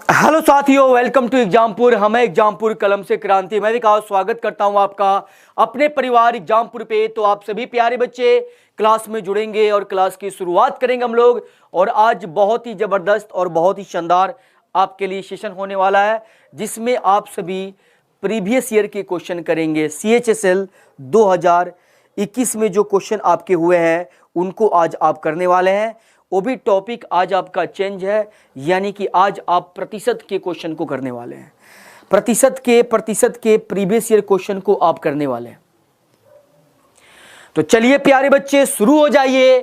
Hello साथियों, welcome to Exampur. हमें एग्जामपुर कलम से क्रांति। मैं भी कहा स्वागत करता हूं आपका अपने परिवार एग्जामपुर पे। तो आप सभी प्यारे बच्चे क्लास में जुड़ेंगे और क्लास की शुरुआत करेंगे हम लोग। और आज बहुत ही जबरदस्त और बहुत ही शानदार आपके लिए सेशन होने वाला है, जिसमें आप सभी प्रीवियस ईयर के क्वेश्चन करेंगे। CHSL 2021 में जो क्वेश्चन आपके हुए हैं उनको आज आप करने वाले हैं। वो भी टॉपिक आज आपका चेंज है, यानी कि आज आप प्रतिशत के क्वेश्चन को करने वाले हैं। प्रतिशत के प्रीवियस ईयर क्वेश्चन को आप करने वाले हैं। तो चलिए प्यारे बच्चे, शुरू हो जाइए।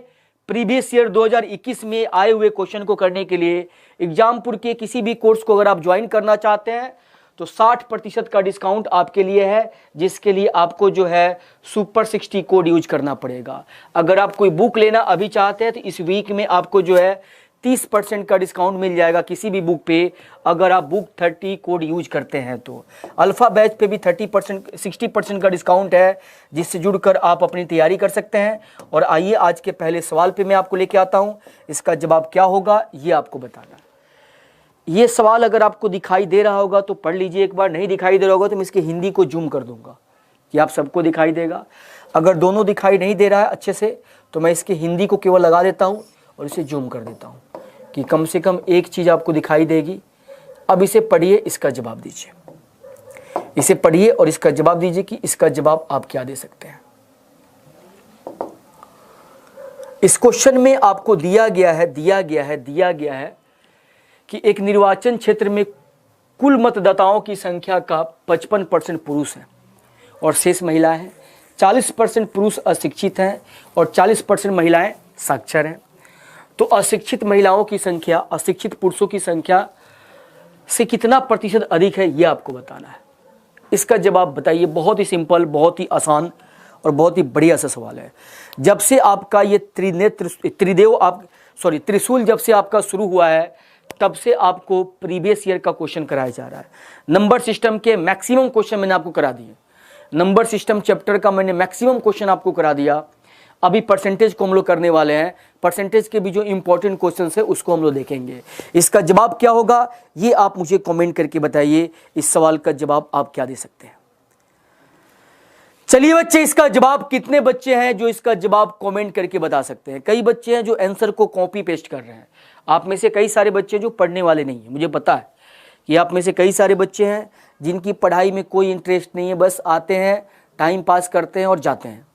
प्रीवियस ईयर 2021 में आए हुए क्वेश्चन को करने के लिए एग्जामपुर के किसी भी कोर्स को अगर आप ज्वाइन करना चाहते हैं तो 60% का डिस्काउंट आपके लिए है, जिसके लिए आपको जो है सुपर 60 कोड यूज करना पड़ेगा। अगर आप कोई बुक लेना अभी चाहते हैं तो इस वीक में आपको जो है 30% का डिस्काउंट मिल जाएगा किसी भी बुक पे, अगर आप बुक 30 कोड यूज करते हैं तो। अल्फा बैच पे भी 60% का डिस्काउंट है, जिससे जुड़कर आप अपनी तैयारी कर सकते हैं। और आइए आज के पहले सवाल पे मैं आपको लेके आता हूँ। इसका जवाब क्या होगा ये आपको बताना। ये सवाल अगर आपको दिखाई दे रहा होगा तो पढ़ लीजिए एक बार, नहीं दिखाई दे रहा होगा तो मैं इसकी हिंदी को जूम कर दूंगा कि आप सबको दिखाई देगा। अगर दोनों दिखाई नहीं दे रहा है अच्छे से तो मैं इसकी हिंदी को केवल लगा देता हूँ और इसे जूम कर देता हूँ कि कम से कम एक चीज़ आपको दिखाई देगी। अब इसे पढ़िए, इसका जवाब दीजिए। इसे पढ़िए और इसका जवाब दीजिए कि इसका जवाब आप क्या दे सकते हैं। इस क्वेश्चन में आपको दिया गया है कि एक निर्वाचन क्षेत्र में कुल मतदाताओं की संख्या का 55% पुरुष है और शेष महिला है। 40% पुरुष अशिक्षित हैं और 40% महिलाएं साक्षर हैं। तो अशिक्षित महिलाओं की संख्या अशिक्षित पुरुषों की संख्या से कितना प्रतिशत अधिक है ये आपको बताना है। इसका जवाब बताइए। बहुत ही सिंपल, बहुत ही आसान और बहुत ही बढ़िया सा सवाल है। जब से आपका ये त्रिशूल जब से आपका शुरू हुआ है तब से आपको प्रीवियस ईयर का क्वेश्चन कराया जा रहा है। नंबर सिस्टम के मैक्सिमम क्वेश्चन मैंने आपको करा दिए। नंबर सिस्टम चैप्टर का मैंने मैक्सिमम क्वेश्चन आपको करा दिया। अभी परसेंटेज को हम लोग करने वाले हैं। परसेंटेज के भी जो इंपॉर्टेंट क्वेश्चन है उसको हम लोग देखेंगे। इसका जवाब क्या होगा ये आप मुझे कमेंट करके बताइए। इस सवाल का जवाब आप क्या दे सकते हैं। चलिए बच्चे, इसका जवाब कितने बच्चे हैं जो इसका जवाब कमेंट करके बता सकते हैं। कई बच्चे हैं जो आंसर को कॉपी पेस्ट कर रहे हैं। आप में से कई सारे बच्चे जो पढ़ने वाले नहीं हैं। मुझे पता है कि आप में से कई सारे बच्चे हैं जिनकी पढ़ाई में कोई इंटरेस्ट नहीं है, बस आते हैं, टाइम पास करते हैं और जाते हैं,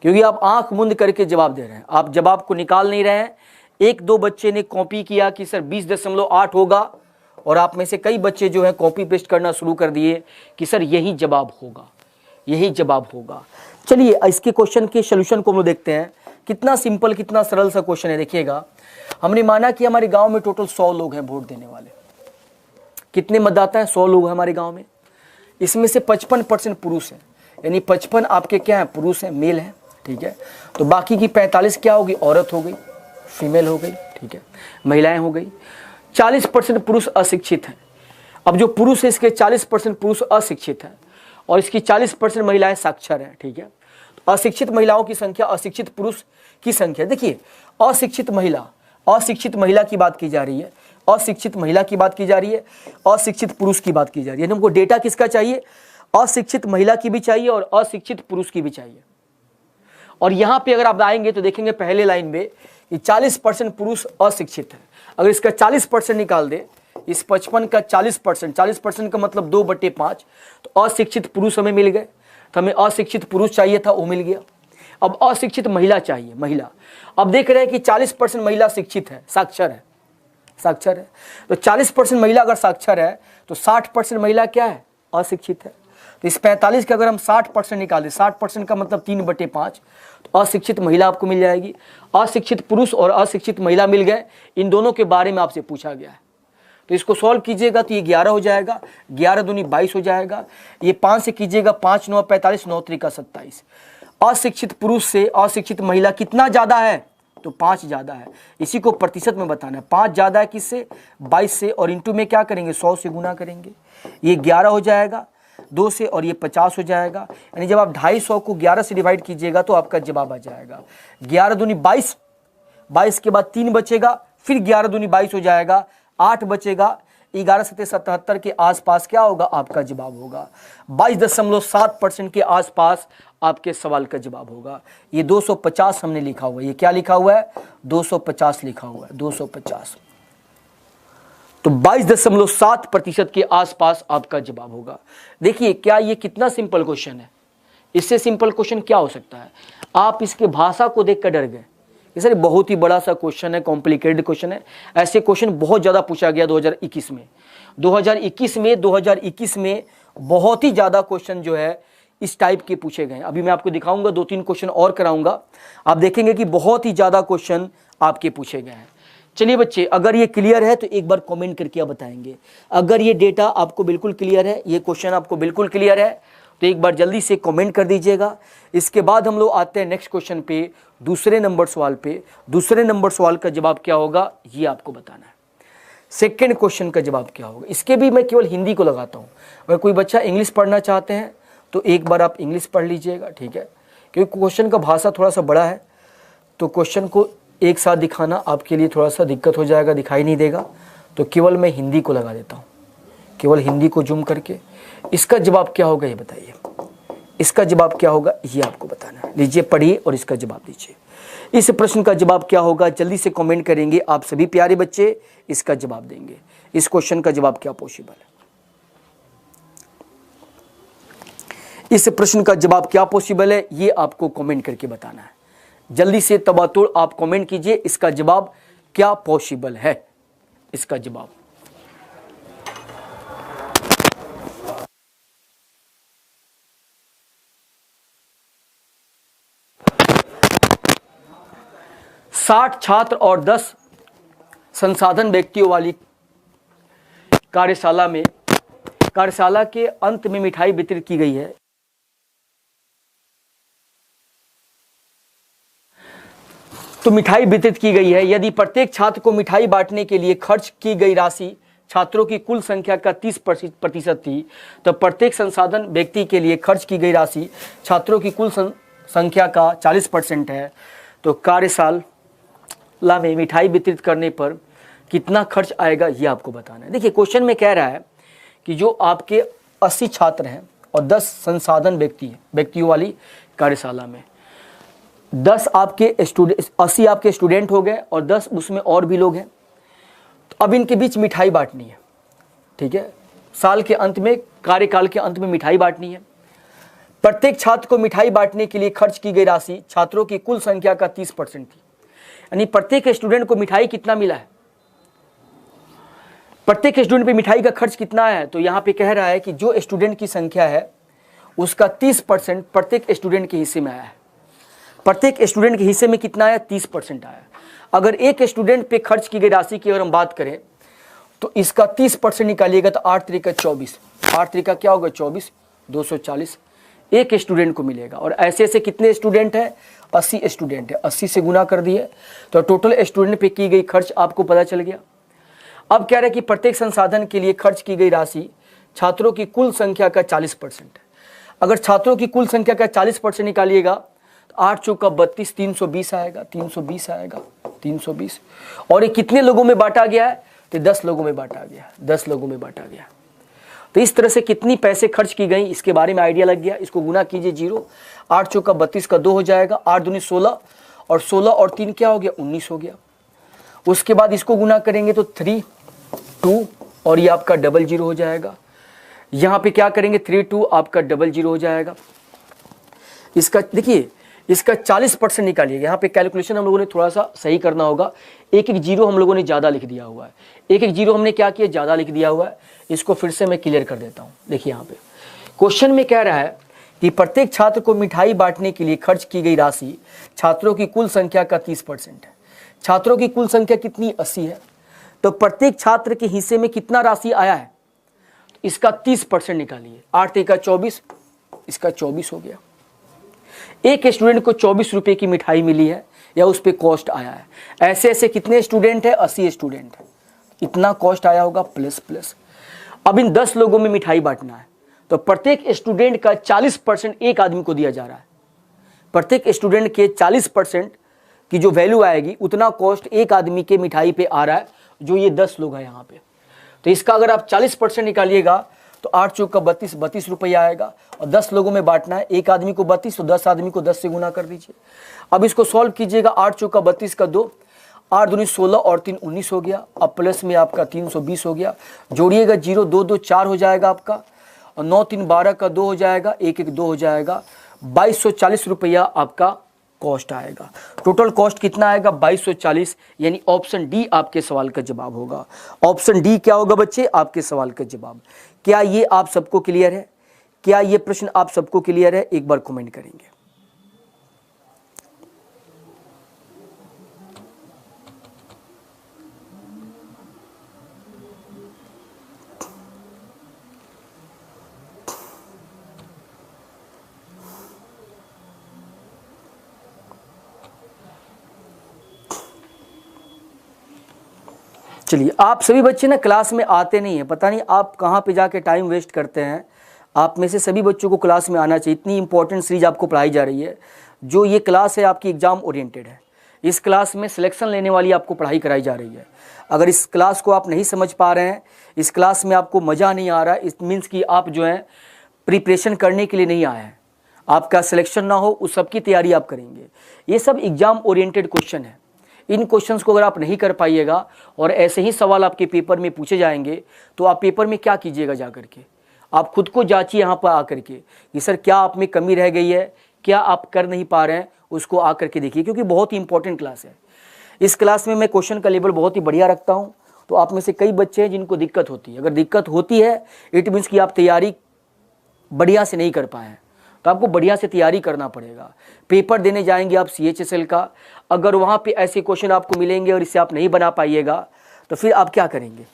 क्योंकि आप आंख मुंद करके जवाब दे रहे हैं। आप जवाब को निकाल नहीं रहे हैं। एक दो बच्चे ने कॉपी किया कि सर 20.8 होगा, और आप में से कई बच्चे जो है कॉपी पेस्ट करना शुरू कर दिए कि सर यही जवाब होगा, यही जवाब होगा। चलिए इसके क्वेश्चन के सोल्यूशन को हम लोग देखते हैं। कितना सिंपल, कितना सरल सा क्वेश्चन है। देखिएगा, हमने माना कि हमारे गांव में टोटल 100 लोग हैं वोट देने वाले। कितने मतदाता हैं? 100 लोग हैं हमारे गांव में। इसमें से 55% पुरुष हैं, यानी 55 आपके क्या है? पुरुष हैं, मेल हैं। ठीक है, तो बाकी की 45 क्या होगी? औरत हो गई, फीमेल हो गई। ठीक है, महिलाएं हो गई। 40% पुरुष अशिक्षित हैं। अब जो पुरुष है इसके 40% पुरुष अशिक्षित हैं और इसकी 40% महिलाएं साक्षर हैं। ठीक है, तो अशिक्षित महिलाओं की संख्या अशिक्षित पुरुष की संख्या। देखिए, अशिक्षित महिला की बात की जा रही है, अशिक्षित महिला की बात की जा रही है, अशिक्षित पुरुष की बात की जा रही है। हमको डेटा किसका चाहिए? अशिक्षित महिला की भी चाहिए और अशिक्षित पुरुष की भी चाहिए। और यहां पे अगर आप आएंगे तो देखेंगे पहले लाइन में कि 40% पुरुष अशिक्षित है। अगर इसका 40% निकाल दे, इस 55 का 40% का मतलब 2/5, तो अशिक्षित पुरुष हमें मिल गए। तो हमें अशिक्षित पुरुष चाहिए था, वो मिल गया। अब अशिक्षित महिला चाहिए, महिला। अब देख रहे हैं कि 40% महिला शिक्षित है, साक्षर है। तो 40% महिला अगर साक्षर है तो 60% महिला क्या है? अशिक्षित है। तो इस 45 का अगर हम 60% निकालें, 60% का मतलब 3/5, तो अशिक्षित महिला आपको मिल जाएगी। अशिक्षित पुरुष और अशिक्षित महिला मिल गए। इन दोनों के बारे में आपसे पूछा गया है, तो इसको सॉल्व कीजिएगा तो ये 11 हो जाएगा। 11 दूनी 22 हो जाएगा। ये 5 से कीजिएगा, 5 9 45, 9 3 27। अशिक्षित पुरुष से अशिक्षित महिला कितना ज्यादा है? तो 5 ज्यादा है। इसी को प्रतिशत में बताना है। 5 ज्यादा है किससे? 22 से, और इंटू में क्या करेंगे? 100 से गुना करेंगे। ये 11 हो जाएगा 2 से, और ये 50 हो जाएगा। यानी जब आप 250 को 11 से डिवाइड कीजिएगा तो आपका जवाब आ जाएगा 11 दूनी 22। 22 के बाद 3 बचेगा, फिर 11 दूनी 22 हो जाएगा, 8 बचेगा, 1177 के आसपास क्या होगा आपका जवाब होगा। 22.7% के आसपास आपके सवाल का जवाब होगा। ये 250 हमने लिखा हुआ है, ये क्या लिखा हुआ है 250 लिखा हुआ है 250। तो 22.7% के आसपास आपका जवाब होगा। देखिए क्या ये कितना सिंपल क्वेश्चन है, इससे सिंपल क्वेश्चन क्या हो सकता है। आप इसके भाषा को देखकर डर गए, ये सर बहुत ही बड़ा सा क्वेश्चन है, कॉम्प्लिकेटेड क्वेश्चन है। ऐसे क्वेश्चन बहुत ज़्यादा पूछा गया 2021 में। 2021 में बहुत ही ज़्यादा क्वेश्चन जो है इस टाइप के पूछे गए। अभी मैं आपको दिखाऊंगा, 2-3 क्वेश्चन और कराऊंगा, आप देखेंगे कि बहुत ही ज़्यादा क्वेश्चन आपके पूछे गए हैं। चलिए बच्चे, अगर ये क्लियर है तो एक बार कमेंट करके आप बताएंगे। अगर ये डेटा आपको बिल्कुल क्लियर है, ये क्वेश्चन आपको बिल्कुल क्लियर है, तो एक बार जल्दी से कमेंट कर दीजिएगा। इसके बाद हम लोग आते हैं नेक्स्ट क्वेश्चन पे, दूसरे नंबर सवाल पे। दूसरे नंबर सवाल का जवाब क्या होगा ये आपको बताना है। सेकंड क्वेश्चन का जवाब क्या होगा, इसके भी मैं केवल हिंदी को लगाता हूँ। अगर कोई बच्चा इंग्लिश पढ़ना चाहते हैं तो एक बार आप इंग्लिश पढ़ लीजिएगा, ठीक है, क्योंकि क्वेश्चन का भाषा थोड़ा सा बड़ा है, तो क्वेश्चन को एक साथ दिखाना आपके लिए थोड़ा सा दिक्कत हो जाएगा, दिखाई नहीं देगा, तो केवल मैं हिंदी को लगा देता हूँ, केवल हिंदी को जूम करके। इसका जवाब क्या होगा ये बताइए, इसका जवाब क्या होगा ये आपको बताना है। लीजिए पढ़िए और इसका जवाब दीजिए। इस प्रश्न का जवाब क्या होगा जल्दी से कमेंट करेंगे आप सभी प्यारे बच्चे, इसका जवाब देंगे। इस क्वेश्चन का जवाब क्या पॉसिबल है, इस प्रश्न का जवाब क्या पॉसिबल है ये आपको कमेंट करके बताना है। जल्दी से तबातुड़ आप कमेंट कीजिए, इसका जवाब क्या पॉसिबल है, इसका जवाब। साठ छात्र और 10 संसाधन व्यक्तियों वाली कार्यशाला के अंत में मिठाई वितरित की गई है। तो मिठाई वितरित की गई है। यदि प्रत्येक छात्र को मिठाई बांटने के लिए खर्च की गई राशि छात्रों की कुल संख्या का 30% थी, तो प्रत्येक संसाधन व्यक्ति के लिए खर्च की गई राशि छात्रों की कुल संख्या का 40% है। तो कार्यशाला में मिठाई वितरित करने पर कितना खर्च आएगा ये आपको बताना है। देखिए क्वेश्चन में कह रहा है कि जो आपके 80 छात्र हैं और 10 संसाधन व्यक्तियों वाली कार्यशाला में 80 आपके स्टूडेंट हो गए और 10 उसमें और भी लोग हैं। तो अब इनके बीच मिठाई बांटनी है, ठीक है, साल के अंत में, कार्यकाल के अंत में मिठाई बांटनी है। प्रत्येक छात्र को मिठाई बांटने के लिए खर्च की गई राशि छात्रों की कुल संख्या का 30% थी। यानी प्रत्येक स्टूडेंट को मिठाई कितना मिला है, प्रत्येक स्टूडेंट पे मिठाई का खर्च कितना है। तो यहाँ पे कह रहा है कि जो स्टूडेंट की संख्या है उसका 30% प्रत्येक स्टूडेंट के हिस्से में आया है। प्रत्येक स्टूडेंट के हिस्से में कितना आया, 30% आया। अगर एक स्टूडेंट पे खर्च की गई राशि की अगर हम बात करें तो इसका 30% निकालिएगा तो 8 त्रिका 24, 8 त्रिका क्या होगा 24, 240 एक स्टूडेंट को मिलेगा। और ऐसे ऐसे कितने स्टूडेंट हैं, 80 स्टूडेंट है, 80 से गुना कर दिए तो टोटल स्टूडेंट पे की गई खर्च आपको पता चल गया। अब कह रहे हैं कि प्रत्येक संसाधन के लिए खर्च की गई राशि छात्रों की कुल संख्या का 40% है। अगर छात्रों की कुल संख्या का 40% निकालिएगा तो 8 चौका 32, 320 आएगा, 320 आएगा, 320। और ये कितने लोगों में बांटा गया है, तो 10 लोगों में बांटा गया, 10 लोगों में बांटा गया। तो इस तरह से कितनी पैसे खर्च की गई इसके बारे में आइडिया लग गया। इसको गुना कीजिए 0, 8 चौका 32 का 2 हो जाएगा, 8 दूनी 16 और 16 और 3 क्या हो गया, 19 हो गया। उसके बाद इसको गुना करेंगे तो 3, 2 और ये आपका 00 हो जाएगा। यहाँ पे क्या करेंगे 3, 2 आपका 00 हो जाएगा। इसका देखिए इसका 40% निकालिएगा। यहाँ पे कैलकुलेशन हम लोगों ने थोड़ा सा सही करना होगा, एक जीरो हम लोगों ने ज़्यादा लिख दिया हुआ है, एक जीरो हमने क्या किया, ज़्यादा लिख दिया हुआ है। इसको फिर से मैं क्लियर कर देता हूँ। देखिए यहाँ पे क्वेश्चन में कह रहा है कि प्रत्येक छात्र को मिठाई बांटने के लिए खर्च की गई राशि छात्रों की कुल संख्या का 30% है। छात्रों की कुल संख्या कितनी, 80 है। तो प्रत्येक छात्र के हिस्से में कितना राशि आया है, इसका 30% निकालिए। 8 त्रिका 24, इसका 24 हो गया। एक स्टूडेंट को 24 रुपये की मिठाई मिली है या उस पर कॉस्ट आया है। ऐसे ऐसे कितने स्टूडेंट है, 80 स्टूडेंट है, इतना कॉस्ट आया होगा प्लस प्लस। अब इन 10 लोगों में मिठाई बांटना है तो प्रत्येक स्टूडेंट का 40% एक आदमी को दिया जा रहा है। प्रत्येक स्टूडेंट के 40% की जो वैल्यू आएगी उतना कॉस्ट एक आदमी के मिठाई पे आ रहा है, जो ये 10 लोग हैं यहाँ पे। तो इसका अगर आप 40% निकालिएगा तो 8 चौक का 32, 32 रुपया आएगा। और 10 लोगों में बांटना है, एक आदमी को 32, तो 10 आदमी को 10 से गुना कर दीजिए। अब इसको सॉल्व कीजिएगा, 8 चौक का 32 का 2, 8 दूनी 16 और 3 19 हो गया। अब प्लस में आपका 320 हो गया, जोड़िएगा 0 2 2 4 हो जाएगा आपका, और 9 3 12 का 2 हो जाएगा, 1 1 2 हो जाएगा। 2240 रुपया आपका कॉस्ट आएगा। टोटल कॉस्ट कितना आएगा? 2240, यानी ऑप्शन डी आपके सवाल का जवाब होगा। ऑप्शन डी क्या होगा बच्चे? आपके सवाल का जवाब। क्या ये आप सबको क्लियर है? क्या ये प्रश्न आप सबको क्लियर है? एक बार कमेंट करेंगे। चलिए, आप सभी बच्चे ना क्लास में आते नहीं हैं, पता नहीं आप कहाँ पे जाके टाइम वेस्ट करते हैं। आप में से सभी बच्चों को क्लास में आना चाहिए। इतनी इंपॉर्टेंट सीरीज आपको पढ़ाई जा रही है। जो ये क्लास है आपकी एग्जाम ओरिएंटेड है। इस क्लास में सिलेक्शन लेने वाली आपको पढ़ाई कराई जा रही है। अगर इस क्लास को आप नहीं समझ पा रहे हैं, इस क्लास में आपको मज़ा नहीं आ रहा है, इट मीन्स कि आप जो है प्रिपरेशन करने के लिए नहीं आए हैं। आपका सिलेक्शन ना हो, उस सब की तैयारी आप करेंगे। ये सब एग्जाम ओरिएंटेड क्वेश्चन है। इन क्वेश्चंस को अगर आप नहीं कर पाइएगा और ऐसे ही सवाल आपके पेपर में पूछे जाएंगे तो आप पेपर में क्या कीजिएगा? जा करके आप खुद को जांचिए यहाँ पर आकर के कि सर क्या आप में कमी रह गई है, क्या आप कर नहीं पा रहे हैं, उसको आकर के देखिए, क्योंकि बहुत ही इंपॉर्टेंट क्लास है। इस क्लास में मैं क्वेश्चन का लेवल बहुत ही बढ़िया रखता हूँ। तो आप में से कई बच्चे हैं जिनको दिक्कत होती है। अगर दिक्कत होती है इट मीन्स कि आप तैयारी बढ़िया से नहीं कर पाए हैं, तो आपको बढ़िया से तैयारी करना पड़ेगा। पेपर देने जाएंगे आप CHSL का, अगर वहाँ पे ऐसे क्वेश्चन आपको मिलेंगे और इसे आप नहीं बना पाइएगा तो फिर आप क्या करेंगे?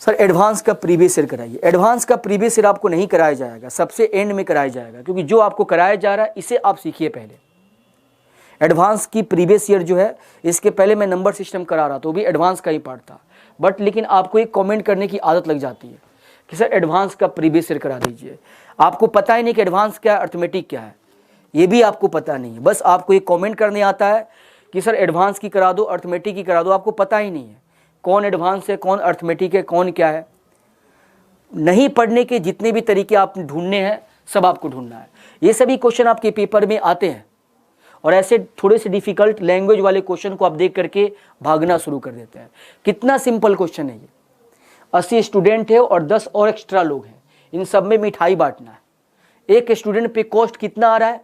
सर एडवांस का प्रीवियस ईयर कराइए। एडवांस का प्रीवियस ईयर आपको नहीं कराया जाएगा, सबसे एंड में कराया जाएगा, क्योंकि जो आपको कराया जा रहा है इसे आप सीखिए पहले। एडवांस की प्रीवियस ईयर जो है, इसके पहले मैं नंबर सिस्टम करा रहा था, वो भी एडवांस का ही पार्ट था। बट लेकिन आपको एक कमेंट करने की आदत लग जाती है कि सर एडवांस का प्रीवियस ईयर करा दीजिए। आपको पता ही नहीं कि एडवांस क्या है, अर्थमेटिक क्या है, ये भी आपको पता नहीं है। बस आपको एक कमेंट करने आता है कि सर एडवांस की करा दो, अर्थमेटिक की करा दो। आपको पता ही नहीं है कौन एडवांस है, कौन अर्थमेटिक है, कौन क्या है। नहीं पढ़ने के जितने भी तरीके आप ढूंढने हैं सब आपको ढूंढना है। ये सभी क्वेश्चन आपके पेपर में आते हैं और ऐसे थोड़े से डिफिकल्ट लैंग्वेज वाले क्वेश्चन को आप देख करके भागना शुरू कर देते हैं। कितना सिंपल क्वेश्चन है ये। 80 स्टूडेंट है और 10 और एक्स्ट्रा लोग हैं, इन सब में मिठाई बांटना है। एक स्टूडेंट पे कॉस्ट कितना आ रहा है?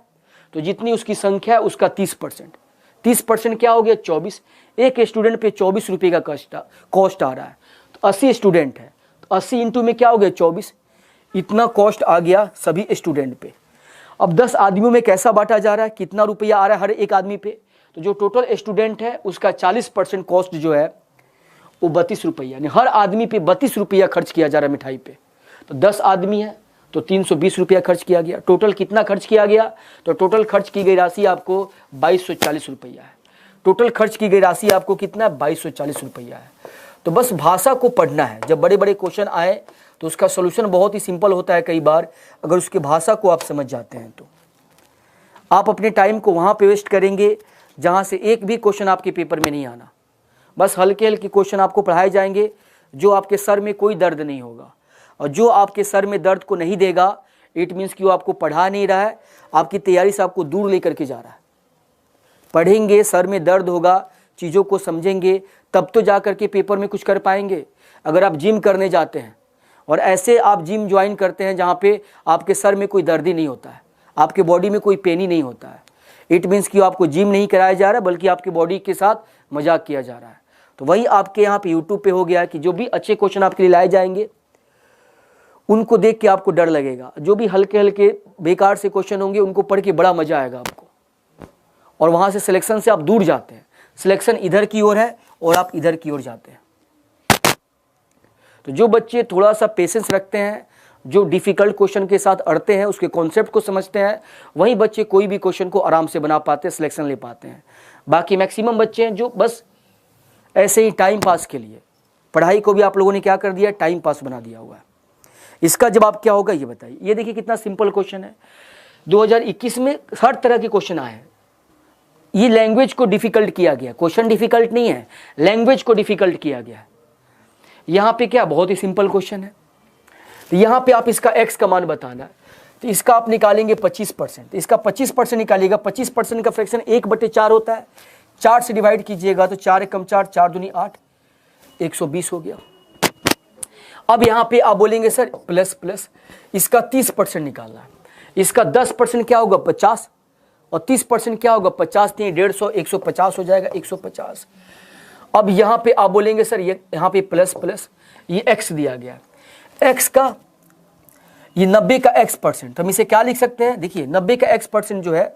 तो जितनी उसकी संख्या है उसका 30%। 30% क्या हो गया? 24। एक स्टूडेंट पे 24 रुपये का कॉस्ट आ रहा है, तो 80 स्टूडेंट है, तो 80 इंटू में क्या हो गया? 24। इतना कॉस्ट आ गया सभी स्टूडेंट पे। अब 10 आदमियों में कैसा बांटा जा रहा है, कितना रुपया आ रहा है हर एक आदमी पे? तो जो टोटल स्टूडेंट है उसका 40% कॉस्ट जो है वो 32 रुपया, यानी हर आदमी पे 32 रुपया खर्च किया जा रहा है मिठाई पे। तो 10 आदमी है तो 320 रुपया खर्च किया गया। टोटल कितना खर्च किया गया? तो टोटल खर्च की गई राशि आपको 2240 रुपया है। टोटल खर्च की गई राशि आपको कितना? 2240 रुपया है। तो बस भाषा को पढ़ना है। जब बड़े बड़े क्वेश्चन आए तो उसका सोल्यूशन बहुत ही सिंपल होता है कई बार, अगर उसकी भाषा को आप समझ जाते हैं तो। आप अपने टाइम को वहाँ पे वेस्ट करेंगे जहाँ से एक भी क्वेश्चन आपके पेपर में नहीं आना। बस हल्के हल्के क्वेश्चन आपको पढ़ाए जाएंगे जो आपके सर में कोई दर्द नहीं होगा, और जो आपके सर में दर्द को नहीं देगा इट मीन्स कि वो आपको पढ़ा नहीं रहा है, आपकी तैयारी से आपको दूर लेकर के जा रहा है। पढ़ेंगे, सर में दर्द होगा, चीज़ों को समझेंगे, तब तो जा कर के पेपर में कुछ कर पाएंगे। अगर आप जिम करने जाते हैं और ऐसे आप जिम ज्वाइन करते हैं जहाँ पे आपके सर में कोई दर्द ही नहीं होता है, आपके बॉडी में कोई पेन ही नहीं होता है, इट मीन्स कि आपको जिम नहीं कराया जा रहा है बल्कि आपके बॉडी के साथ मजाक किया जा रहा है। तो वही आपके यहाँ पे यूट्यूब पे हो गया कि जो भी अच्छे क्वेश्चन आपके लिए लाए जाएंगे उनको देख के आपको डर लगेगा। जो भी हल्के हल्के बेकार से क्वेश्चन होंगे उनको पढ़ के बड़ा मजा आएगा आपको, और वहाँ से सिलेक्शन से आप दूर जाते हैं। सिलेक्शन इधर की ओर है और आप इधर की ओर जाते हैं। तो जो बच्चे थोड़ा सा पेशेंस रखते हैं, जो डिफ़िकल्ट क्वेश्चन के साथ अड़ते हैं, उसके कॉन्सेप्ट को समझते हैं, वही बच्चे कोई भी क्वेश्चन को आराम से बना पाते हैं, सिलेक्शन ले पाते हैं। बाकी मैक्सिमम बच्चे हैं जो बस ऐसे ही टाइम पास के लिए, पढ़ाई को भी आप लोगों ने क्या कर दिया, टाइम पास बना दिया हुआ है। इसका जवाब क्या होगा ये बताइए। ये देखिए कितना सिंपल क्वेश्चन है। 2021 में हर तरह के क्वेश्चन आए हैं। ये लैंग्वेज को डिफिकल्ट किया गया, क्वेश्चन डिफिकल्ट नहीं है, लैंग्वेज को डिफिकल्ट किया गया है। यहाँ पे क्या बहुत ही सिंपल क्वेश्चन है। तो यहाँ पे आप इसका x का मान बताना है, तो इसका आप निकालेंगे 25%, इसका 25% निकालिएगा। 25% का फ्रैक्शन 1/4 होता है, 4 से डिवाइड कीजिएगा तो 4 एकम 4, 4 दूनी 8, 120 हो गया। अब यहाँ पे आप बोलेंगे सर प्लस प्लस, इसका 30% निकालना है, इसका 10% क्या होगा 50, और 30% क्या होगा 50 नहीं 150, 150 हो जाएगा 150। अब यहाँ पे आप बोलेंगे सर ये यहाँ पे प्लस प्लस, ये x दिया गया है, x का ये 90 का x%, हम इसे क्या लिख सकते हैं, देखिए 90 का x% जो है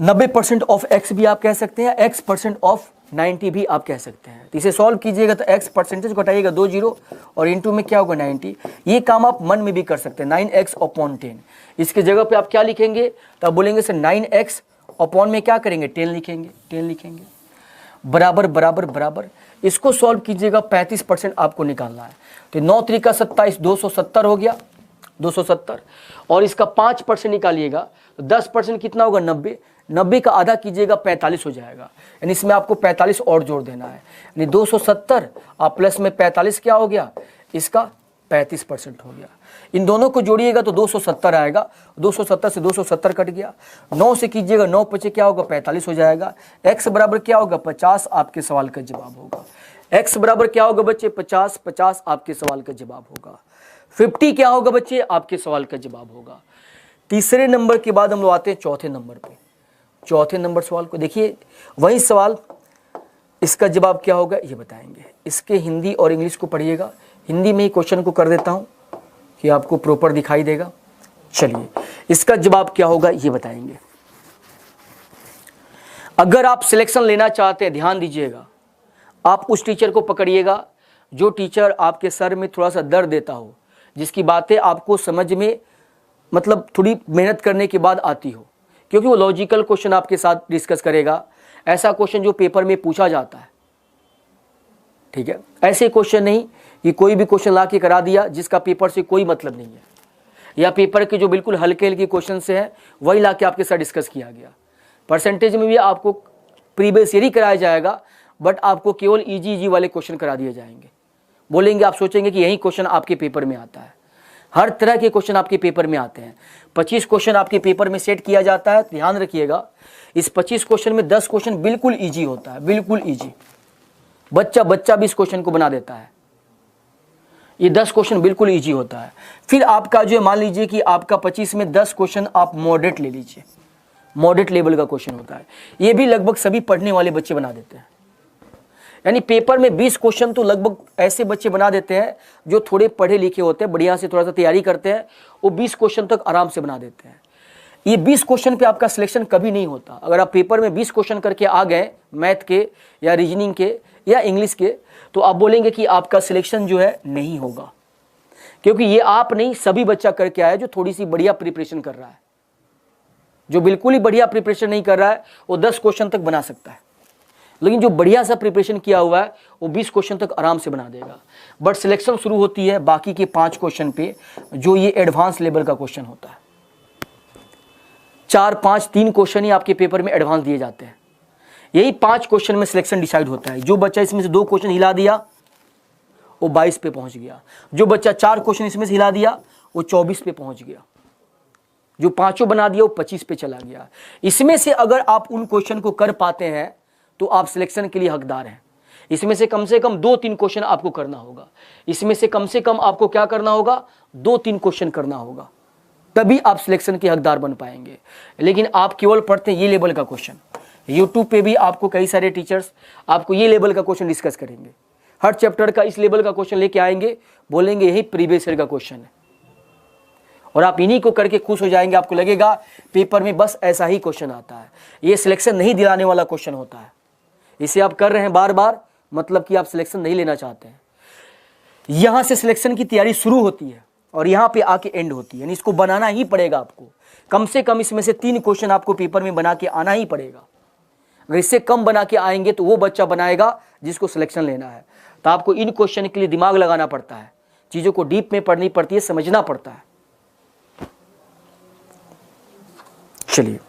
90% ऑफ x भी आप कह सकते हैं, x% ऑफ 90 भी आप कह सकते हैं। तो इसे सॉल्व कीजिएगा तो x परसेंटेज घटाइएगा 2 जीरो और इनटू में क्या होगा 90। ये काम आप मन में भी कर सकते हैं, 9x/10। इसके जगह पे आप क्या लिखेंगे, तो आप बोलेंगे सर 9x/, में क्या करेंगे 10 लिखेंगे, 10 लिखेंगे, बराबर बराबर बराबर। इसको सॉल्व कीजिएगा 35% आपको निकालना है, तो 9 त्रिका 27, 270 हो गया 270, और इसका 5% निकालिएगा तो 10% कितना होगा 90, 90 का आधा कीजिएगा 45 हो जाएगा, यानी इसमें आपको 45 और जोड़ देना है, यानी 270 आप प्लस में 45 क्या हो गया, इसका 35% हो गया। इन दोनों को जोड़िएगा तो 270 आएगा, 270 से 270 कट गया, 9 से कीजिएगा 9 पचे क्या होगा 45 हो जाएगा। x बराबर क्या होगा 50, आपके सवाल का जवाब होगा। x बराबर क्या होगा बच्चे 50, 50 आपके सवाल का जवाब होगा। 50 क्या होगा बच्चे, आपके सवाल का जवाब होगा। तीसरे नंबर के बाद हम लोग आते हैं चौथे नंबर पे। चौथे नंबर सवाल को देखिए, वही सवाल, इसका जवाब क्या होगा ये बताएंगे। इसके हिंदी और इंग्लिश को पढ़िएगा, हिंदी में ही क्वेश्चन को कर देता हूं कि आपको प्रॉपर दिखाई देगा। चलिए इसका जवाब क्या होगा ये बताएंगे। अगर आप सिलेक्शन लेना चाहते हैं, ध्यान दीजिएगा, आप उस टीचर को पकड़िएगा जो टीचर आपके सर में थोड़ा सा दर्द देता हो, जिसकी बातें आपको समझ में मतलब थोड़ी मेहनत करने के बाद आती हो, क्योंकि वो लॉजिकल क्वेश्चन आपके साथ डिस्कस करेगा। ऐसा क्वेश्चन जो पेपर में पूछा जाता है, ठीक है, ऐसे क्वेश्चन नहीं कि कोई भी क्वेश्चन ला के करा दिया जिसका पेपर से कोई मतलब नहीं है, या पेपर के जो बिल्कुल हल्के हल्के क्वेश्चन से है वही ला के आपके साथ डिस्कस किया गया। परसेंटेज में भी आपको प्रीवियस ईयर ही कराया जाएगा, बट आपको केवल इजी वाले क्वेश्चन करा दिए जाएंगे। बोलेंगे, आप सोचेंगे कि यही क्वेश्चन आपके पेपर में आता है। हर तरह के क्वेश्चन आपके पेपर में आते हैं। 25 क्वेश्चन आपके पेपर में सेट किया जाता है। ध्यान रखिएगा, इस 25 क्वेश्चन में 10 क्वेश्चन बिल्कुल इजी होता है, बिल्कुल इजी। बच्चा भी इस क्वेश्चन को बना देता है। ये 10 क्वेश्चन बिल्कुल इजी होता है। फिर आपका जो है, मान लीजिए कि आपका 25 में 10 क्वेश्चन आप मॉडरेट ले लीजिए, मॉडरेट लेवल का क्वेश्चन होता है। ये भी लगभग सभी पढ़ने वाले बच्चे बना देते हैं। यानी पेपर में 20 क्वेश्चन तो लगभग ऐसे बच्चे बना देते हैं जो थोड़े पढ़े लिखे होते हैं, बढ़िया से थोड़ा सा तैयारी करते हैं, वो 20 क्वेश्चन तक आराम से बना देते हैं। ये 20 क्वेश्चन पे आपका सिलेक्शन कभी नहीं होता। अगर आप पेपर में 20 क्वेश्चन करके आ गए, मैथ के या रीजनिंग के या इंग्लिश के, तो आप बोलेंगे कि आपका सिलेक्शन जो है नहीं होगा, क्योंकि ये आप नहीं, सभी बच्चा करके आया जो थोड़ी सी बढ़िया प्रिपरेशन कर रहा है। जो बिल्कुल ही बढ़िया प्रिपरेशन नहीं कर रहा है वो 10 क्वेश्चन तक बना सकता है, लेकिन जो बढ़िया सा प्रिपरेशन किया हुआ है वो 20 क्वेश्चन तक आराम से बना देगा। बट सिलेक्शन शुरू होती है बाकी के 5 क्वेश्चन पे, जो ये एडवांस लेवल का क्वेश्चन होता है। 4, 5, 3 क्वेश्चन ही आपके पेपर में एडवांस दिए जाते हैं। यही 5 क्वेश्चन में सिलेक्शन डिसाइड होता है। जो बच्चा इसमें से 2 क्वेश्चन हिला दिया वो 22 पे पहुंच गया, जो बच्चा 4 क्वेश्चन इसमें से हिला दिया वो 24 पे पहुंच गया, जो 5 बना दिया वो 25 पे चला गया। इसमें से अगर आप उन क्वेश्चन को कर पाते हैं तो आप सिलेक्शन के लिए हकदार हैं। इसमें से कम 2-3 क्वेश्चन आपको करना होगा। इसमें से कम आपको क्या करना होगा, 2-3 क्वेश्चन करना होगा, तभी आप सिलेक्शन के हकदार बन पाएंगे। लेकिन आप केवल पढ़ते हैं ये लेवल का क्वेश्चन। यूट्यूब पे भी आपको कई सारे टीचर्स आपको ये लेवल का क्वेश्चन डिस्कस करेंगे, हर चैप्टर का इस लेवल का क्वेश्चन लेके आएंगे, बोलेंगे यही प्रीवियस ईयर का क्वेश्चन है, और आप इन्हीं को करके खुश हो जाएंगे। आपको लगेगा पेपर में बस ऐसा ही क्वेश्चन आता है। ये सिलेक्शन नहीं दिलाने वाला क्वेश्चन होता है। इसे आप कर रहे हैं बार बार, मतलब कि आप सिलेक्शन नहीं लेना चाहते हैं। यहां से सिलेक्शन की तैयारी शुरू होती है और यहां पे आके एंड होती है, यानी इसको बनाना ही पड़ेगा आपको। कम से कम इसमें से 3 क्वेश्चन आपको पेपर में बना के आना ही पड़ेगा। अगर इससे कम बना के आएंगे तो वो बच्चा बनाएगा जिसको सिलेक्शन लेना है। तो आपको इन क्वेश्चन के लिए दिमाग लगाना पड़ता है, चीजों को डीप में पढ़नी पड़ती है, समझना पड़ता है। चलिए,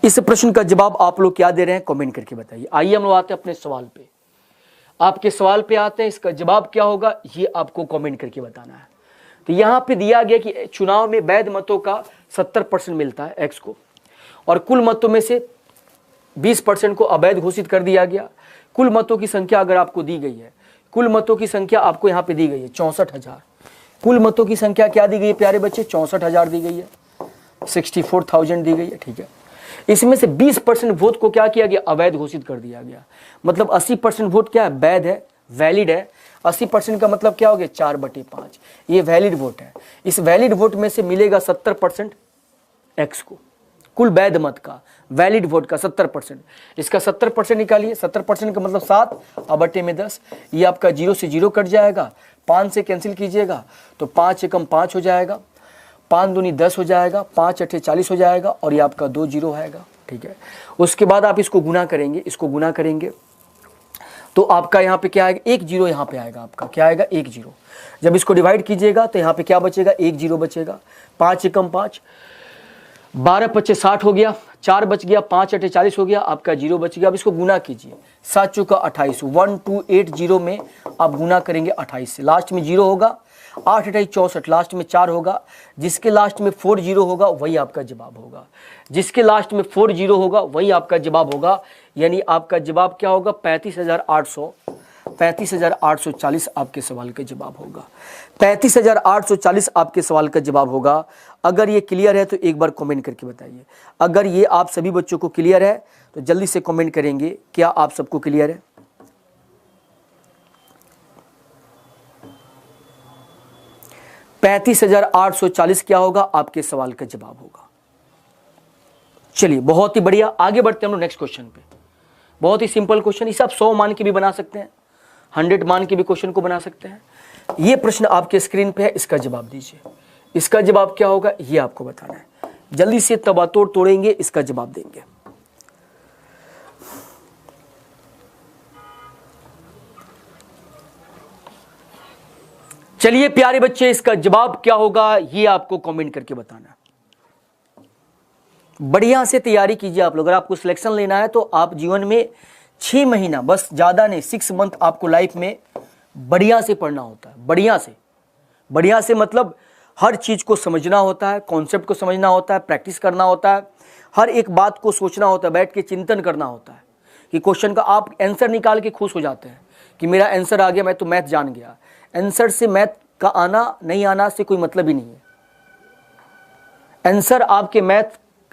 इस प्रश्न का जवाब आप लोग क्या दे रहे हैं कमेंट करके बताइए। आइए हम लोग आते हैं अपने सवाल पे। आपके सवाल पे आते हैं, इसका जवाब क्या होगा ये आपको कमेंट करके बताना है। तो यहाँ पे दिया गया कि चुनाव में वैध मतों का 70% मिलता है एक्स को, और कुल मतों में से 20% को अवैध घोषित कर दिया गया। कुल मतों की संख्या अगर आपको दी गई है, कुल मतों की संख्या आपको यहाँ पे दी गई है 64,000। कुल मतों की संख्या क्या दी गई है प्यारे बच्चे? 64,000 दी गई है, 64,000 दी गई है, ठीक है। इसमें से 20% वोट को क्या किया गया? अवैध घोषित कर दिया गया। मतलब 80% वोट क्या है? वैध है, वैलिड है। 80% का मतलब क्या हो गया? 4/5, ये वैलिड वोट है। इस वैलिड वोट में से मिलेगा 70% एक्स को, कुल वैध मत का, वैलिड वोट का 70%। इसका 70% निकालिए, 70% का मतलब 7/10। ये आपका 0 से 0 कट जाएगा, 5 से कैंसिल कीजिएगा तो 5 एकम 5 हो जाएगा, 5 दूनी 10 हो जाएगा, 5 अठे 40 हो जाएगा, और ये आपका 2 0 आएगा, ठीक है। उसके बाद आप इसको गुना करेंगे, इसको गुना करेंगे तो आपका यहाँ पे क्या आएगा? 1 0 यहाँ पे आएगा, आपका क्या आएगा? 1 0। जब इसको डिवाइड कीजिएगा तो यहाँ पे क्या बचेगा? 1 0 बचेगा। 5 एकम 5, 12 25 60 हो गया, 4 बच गया, 5 अठे 40 हो गया, आपका 0 बच गया। अब इसको गुना कीजिए, 7 चौका 28, 1280 में आप गुना करेंगे 28 से, लास्ट में 0 होगा। 8 अठाई 64, लास्ट में 4 होगा। जिसके लास्ट में 4 0 होगा वही आपका जवाब होगा, जिसके लास्ट में 4 0 होगा वही आपका जवाब होगा। यानी आपका जवाब क्या होगा? 35,840 आपके सवाल का जवाब होगा। 35,840 आपके सवाल का जवाब होगा। अगर ये क्लियर है तो एक बार कमेंट करके बताइए। अगर ये आप सभी बच्चों को क्लियर है तो जल्दी से कमेंट करेंगे, क्या आप सबको क्लियर है? $35,840 क्या होगा? आपके सवाल का जवाब होगा। चलिए बहुत ही बढ़िया, आगे बढ़ते हैं हम लोग नेक्स्ट क्वेश्चन पे। बहुत ही सिंपल क्वेश्चन, इसे आप 100 मान के भी बना सकते हैं, 100 मान के भी क्वेश्चन को बना सकते हैं। ये प्रश्न आपके स्क्रीन पे है, इसका जवाब दीजिए। इसका जवाब क्या होगा ये आपको बताना है। जल्दी से तबातोड़ तोड़ेंगे, इसका जवाब देंगे। चलिए प्यारे बच्चे, इसका जवाब क्या होगा ये आपको कमेंट करके बताना। बढ़िया से तैयारी कीजिए आप लोग। अगर आपको सिलेक्शन लेना है तो आप जीवन में 6 महीना, बस ज़्यादा नहीं, 6 मंथ आपको लाइफ में बढ़िया से पढ़ना होता है। बढ़िया से मतलब हर चीज़ को समझना होता है, कॉन्सेप्ट को समझना होता है, प्रैक्टिस करना होता है, हर एक बात को सोचना होता है, बैठ के चिंतन करना होता है कि क्वेश्चन का आप आंसर निकाल के खुश हो जाते हैं कि मेरा आंसर आ गया, मैं तो मैथ जान गया। आंसर से मैथ का आना नहीं आना से कोई मतलब ही नहीं है। आंसर आपके मैथ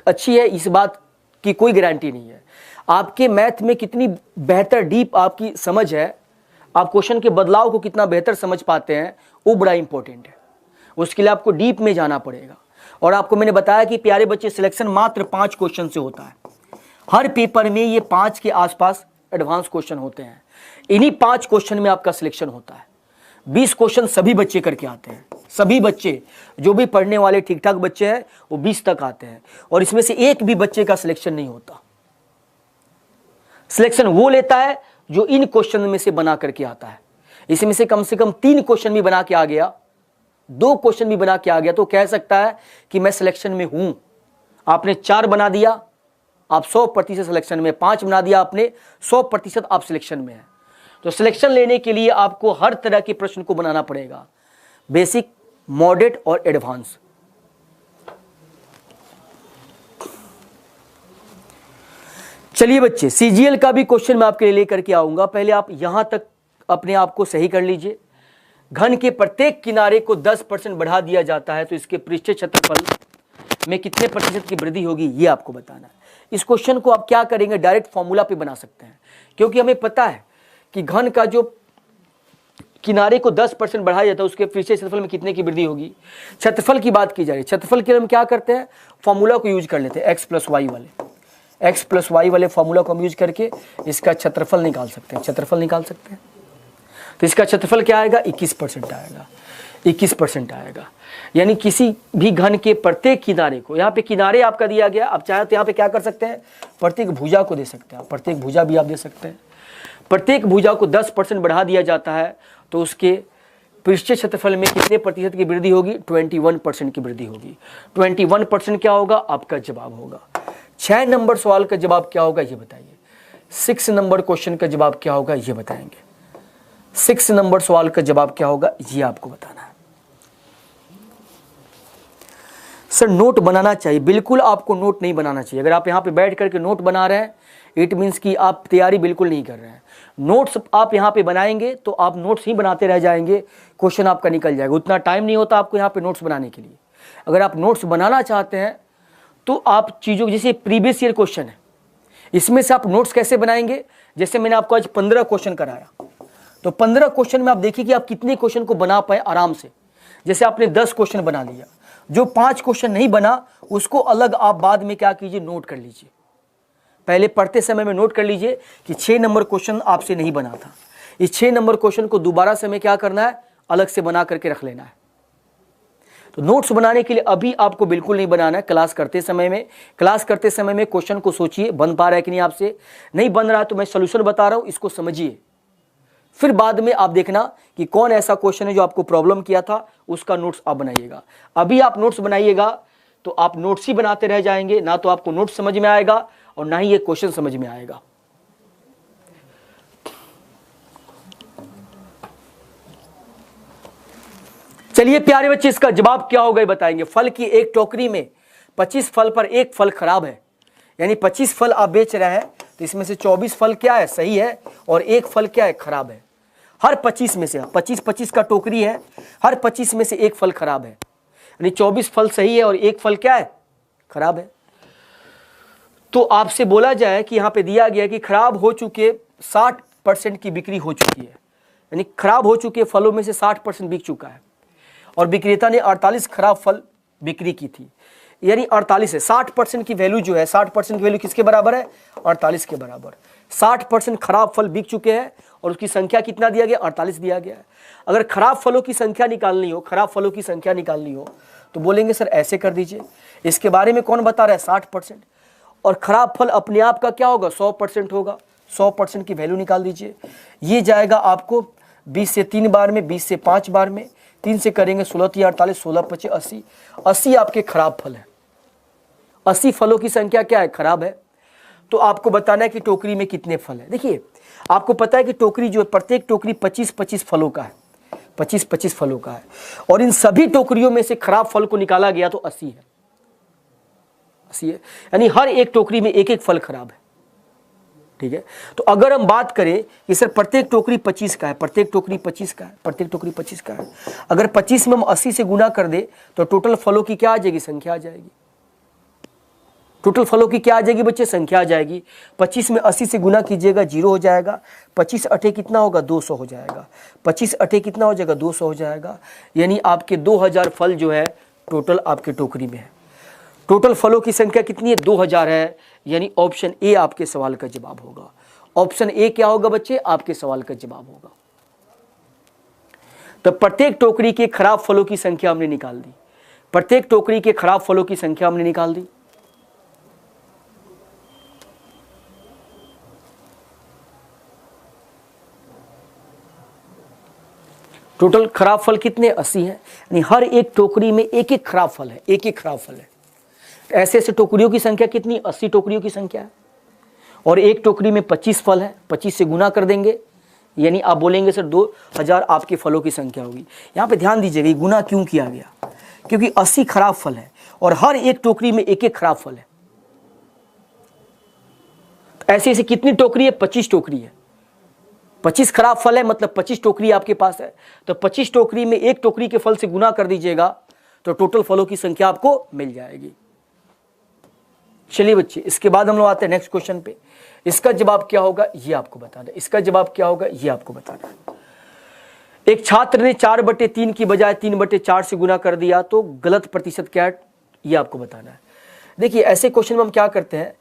अच्छी है इस बात की कोई गारंटी नहीं है। आपके मैथ में कितनी बेहतर डीप आपकी समझ है, आप क्वेश्चन के बदलाव को कितना बेहतर समझ पाते हैं, वो बड़ा इंपॉर्टेंट है। उसके लिए आपको डीप में जाना पड़ेगा। और आपको मैंने बताया कि प्यारे बच्चे सिलेक्शन मात्र 5 क्वेश्चन से होता है। हर पेपर में ये 5 के आसपास एडवांस क्वेश्चन होते हैं। इन्हीं 5 क्वेश्चन में आपका सिलेक्शन होता है। 20 क्वेश्चन सभी बच्चे करके आते हैं। सभी बच्चे जो भी पढ़ने वाले ठीक ठाक बच्चे हैं वो 20 तक आते हैं, और इसमें से एक भी बच्चे का सिलेक्शन नहीं होता। सिलेक्शन वो लेता है जो इन क्वेश्चन में से बना करके आता है। इसमें से कम 3 क्वेश्चन भी बना के आ गया, 2 क्वेश्चन भी बना के आ गया तो कह सकता है कि मैं सिलेक्शन में हूं। आपने 4 बना दिया, आप 100% सिलेक्शन में, 5 बना दिया आपने, 100% आप सिलेक्शन में हैं। तो सिलेक्शन लेने के लिए आपको हर तरह के प्रश्न को बनाना पड़ेगा, बेसिक, मॉडरेट और एडवांस। चलिए बच्चे, सीजीएल का भी क्वेश्चन मैं आपके लिए लेकर के आऊंगा। पहले आप यहां तक अपने आप को सही कर लीजिए। घन के प्रत्येक किनारे को 10% बढ़ा दिया जाता है तो इसके पृष्ठीय क्षेत्रफल में कितने प्रतिशत की वृद्धि होगी ये आपको बताना है। इस क्वेश्चन को आप क्या करेंगे, डायरेक्ट फॉर्मूला पे बना सकते हैं, क्योंकि हमें पता है कि घन का जो किनारे को 10% बढ़ाया जाता है उसके पृष्ठीय क्षेत्रफल में कितने की वृद्धि होगी। क्षेत्रफल की बात की जा रही है, क्षेत्रफल के लिए हम क्या करते हैं, फॉर्मूला को यूज कर लेते हैं, x प्लस वाई वाले फॉर्मूला को हम यूज करके इसका क्षेत्रफल निकाल सकते हैं। तो इसका क्षेत्रफल क्या आएगा, 21% आएगा, 21% आएगा। यानी किसी भी घन के प्रत्येक किनारे को, यहाँ पे किनारे आपका दिया गया, आप चाहे तो यहाँ पे क्या कर सकते हैं, प्रत्येक भुजा को दे सकते हैं, प्रत्येक भुजा भी आप दे सकते हैं। प्रत्येक भुजा को 10% बढ़ा दिया जाता है तो उसके पृष्ठीय क्षेत्रफल में कितने प्रतिशत की वृद्धि होगी, 21% की वृद्धि होगी। 21% क्या होगा, आपका जवाब होगा। 6 नंबर सवाल का जवाब क्या होगा ये बताइए। 6 नंबर क्वेश्चन का जवाब क्या होगा ये बताएंगे। 6 नंबर सवाल का जवाब क्या होगा ये आपको बताना है। सर नोट बनाना चाहिए, बिल्कुल आपको नोट नहीं बनाना चाहिए। अगर आप यहाँ पे बैठ करके नोट बना रहे हैं इट मीन्स कि आप तैयारी बिल्कुल नहीं कर रहे हैं। नोट्स आप यहाँ पे बनाएंगे तो आप नोट्स ही बनाते रह जाएंगे, क्वेश्चन आपका निकल जाएगा। उतना टाइम नहीं होता आपको यहाँ पे नोट्स बनाने के लिए। अगर आप नोट्स बनाना चाहते हैं तो आप चीज़ों जैसे प्रीवियस ईयर क्वेश्चन है इसमें से आप नोट्स कैसे बनाएंगे। जैसे मैंने आपको आज 15 क्वेश्चन कराया तो 15 क्वेश्चन में आप देखिए कि आप कितने क्वेश्चन को बना पाए आराम से। जैसे आपने 10 क्वेश्चन बना लिया, जो 5 क्वेश्चन नहीं बना उसको अलग आप बाद में क्या कीजिए नोट कर लीजिए। पहले पढ़ते समय में नोट कर लीजिए कि 6 नंबर क्वेश्चन आपसे नहीं बना था, इस 6 नंबर क्वेश्चन को दोबारा समय क्या करना है अलग से बना करके रख लेना है। तो नोट्स बनाने के लिए अभी आपको बिल्कुल नहीं बनाना है। क्लास करते समय में क्वेश्चन को सोचिए बन पा रहा है कि नहीं आपसे, नहीं बन रहा है तो मैं सोल्यूशन बता रहा हूं इसको समझिए। फिर बाद में आप देखना कि कौन ऐसा क्वेश्चन है जो आपको प्रॉब्लम किया था उसका नोट्स आप बनाइएगा। अभी आप नोट्स बनाइएगा तो आप नोट्स ही बनाते रह जाएंगे, ना तो आपको नोट्स समझ में आएगा और ना ही ये क्वेश्चन समझ में आएगा। चलिए प्यारे बच्चे इसका जवाब क्या होगा ये बताएंगे। फल की एक टोकरी में 25 फल पर एक फल खराब है, यानी 25 फल आप बेच रहे हैं तो इसमें से 24 फल क्या है सही है और एक फल क्या है खराब है। हर 25 में से 25 का टोकरी है, हर 25 में से एक फल खराब है, यानी 24 फल सही है और एक फल क्या है खराब है। तो आपसे बोला जाए कि यहाँ पे दिया गया कि खराब हो चुके 60% की बिक्री हो चुकी है, यानी खराब हो चुके फलों में से 60% बिक चुका है और विक्रेता ने 48 खराब फल बिक्री की थी, यानी 48 है। 60% की वैल्यू जो है 60% की वैल्यू किसके बराबर है 48 के बराबर। 60% खराब फल बिक चुके हैं और उसकी संख्या कितना दिया गया 48 दिया गया है। अगर खराब फलों की संख्या निकालनी हो तो बोलेंगे सर ऐसे कर दीजिए, इसके बारे में कौन बता रहा है 60%, और खराब फल अपने आप का क्या होगा 100% होगा। 100% की वैल्यू निकाल दीजिए, ये जाएगा आपको 20 से 3 बार में, 20 से 5 बार में, 3 से करेंगे 16 3 48, 16 25 80। 80 आपके खराब फल है। 80 फलों की संख्या क्या है खराब है। तो आपको बताना है कि टोकरी में कितने फल है। देखिए आपको पता है कि टोकरी जो है प्रत्येक टोकरी 25-25 फलों का है, 25-25 फलों का है और इन सभी टोकरियों में से खराब फल को निकाला गया तो 80 है, 80 है, यानी हर एक टोकरी में एक एक फल खराब है। ठीक है, तो अगर हम बात करें कि सर प्रत्येक टोकरी 25 का है, प्रत्येक टोकरी 25 का है, अगर 25 में हम 80 से गुना कर दे तो टोटल फलों की क्या आ जाएगी संख्या आ जाएगी। टोटल फलों की क्या आ जाएगी बच्चे संख्या आ जाएगी। 25 में 80 से गुना कीजिएगा 0 हो जाएगा, 25 अठे कितना होगा 200 हो जाएगा, 25 अठे कितना हो जाएगा 200 हो जाएगा, यानी आपके 2000 फल जो है टोटल आपके टोकरी में है। टोटल फलों की संख्या कितनी है 2000 है, यानी ऑप्शन ए आपके सवाल का जवाब होगा। ऑप्शन ए क्या होगा बच्चे आपके सवाल का जवाब होगा। तो प्रत्येक टोकरी के खराब फलों की संख्या हमने निकाल दी, प्रत्येक टोकरी के खराब फलों की संख्या हमने निकाल दी। टोटल खराब फल कितने 80 हैं, यानी हर एक टोकरी में एक एक खराब फल है, एक एक खराब फल है। ऐसे ऐसे टोकरियों की संख्या कितनी 80 टोकरियों की संख्या है और एक टोकरी में 25 फल है, 25 से गुना कर देंगे यानी आप बोलेंगे सर 2000 आपके फलों की संख्या होगी। यहाँ पे ध्यान दीजिएगा गुना क्यों किया गया, क्योंकि 80 खराब फल है और हर एक टोकरी में एक एक खराब फल है। ऐसे ऐसे कितनी टोकरी है 25 टोकरी है, 25 खराब फल है मतलब 25 टोकरी आपके पास है, तो 25 टोकरी में एक टोकरी के फल से गुना कर दीजिएगा तो टोटल फलों की संख्या आपको मिल जाएगी। चलिए बच्चे इसके बाद हम लोग आते हैं नेक्स्ट क्वेश्चन पे। इसका जवाब क्या होगा ये आपको बताना है, इसका जवाब क्या होगा ये आपको बताना है। एक छात्र ने 4/3 की बजाय 3/4 से गुना कर दिया तो गलत प्रतिशत क्या है ये आपको बताना है। देखिए ऐसे क्वेश्चन में हम क्या करते हैं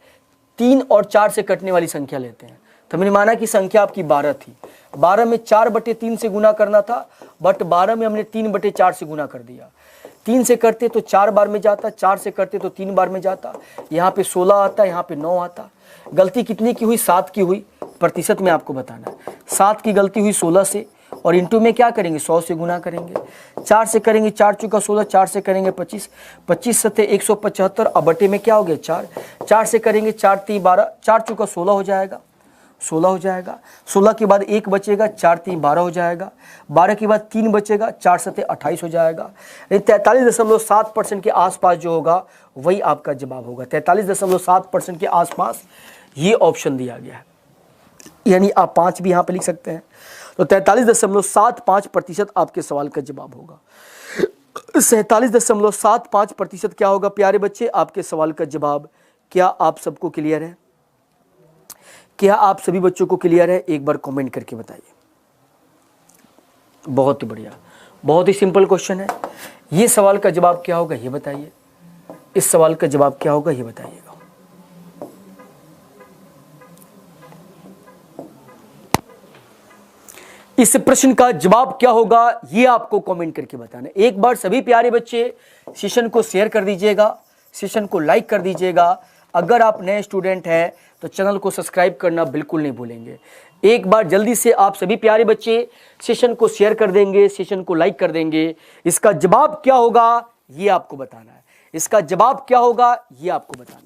3 और 4 से कटने वाली संख्या लेते हैं। तो मैंने माना कि संख्या आपकी 12 थी, 12 में 4/3 से गुना करना था, बट 12 में हमने 3/4 से गुना कर दिया। 3 से करते तो 4 बार में जाता, 4 से करते तो 3 बार में जाता, यहाँ पे 16 आता, यहाँ पे 9 आता। गलती कितनी की हुई 7 की हुई, प्रतिशत में आपको बताना है। 7 की गलती हुई 16 से और इंटू में क्या करेंगे 100 से गुना करेंगे। 4 से करेंगे 4 चुका 16, 4 से करेंगे 25, 25 सत्ते 175 और बटे में क्या हो गया 4, 4 से करेंगे 4 3 12, 4 चुका 16 हो जाएगा। 16 हो जाएगा। 16 के बाद 1 बचेगा, 4 3 12 हो जाएगा। 12 के बाद 3 बचेगा, 4 7 28 हो जाएगा। 43.7% के आसपास जो होगा वही आपका जवाब होगा। 43.7% के आसपास ये ऑप्शन दिया गया है, यानी आप 5 भी यहाँ पे लिख सकते हैं। तो 43.75% आपके सवाल का जवाब होगा। 47.75% क्या होगा प्यारे बच्चे आपके सवाल का जवाब? क्या आप सबको क्लियर है? क्या आप सभी बच्चों को क्लियर है? एक बार कमेंट करके बताइए। बहुत ही बढ़िया, बहुत ही सिंपल क्वेश्चन है। ये सवाल का जवाब क्या होगा ये बताइए। इस सवाल का जवाब क्या होगा ये बताइएगा। इस प्रश्न का जवाब क्या होगा ये आपको कमेंट करके बताना। एक बार सभी प्यारे बच्चे सेशन को शेयर कर दीजिएगा, सेशन को लाइक कर दीजिएगा। अगर आप नए स्टूडेंट हैं तो चैनल को सब्सक्राइब करना बिल्कुल नहीं भूलेंगे। एक बार जल्दी से आप सभी प्यारे बच्चे सेशन को शेयर कर देंगे, सेशन को लाइक कर देंगे। इसका जवाब क्या होगा ये आपको बताना है। इसका जवाब क्या होगा ये आपको बताना है।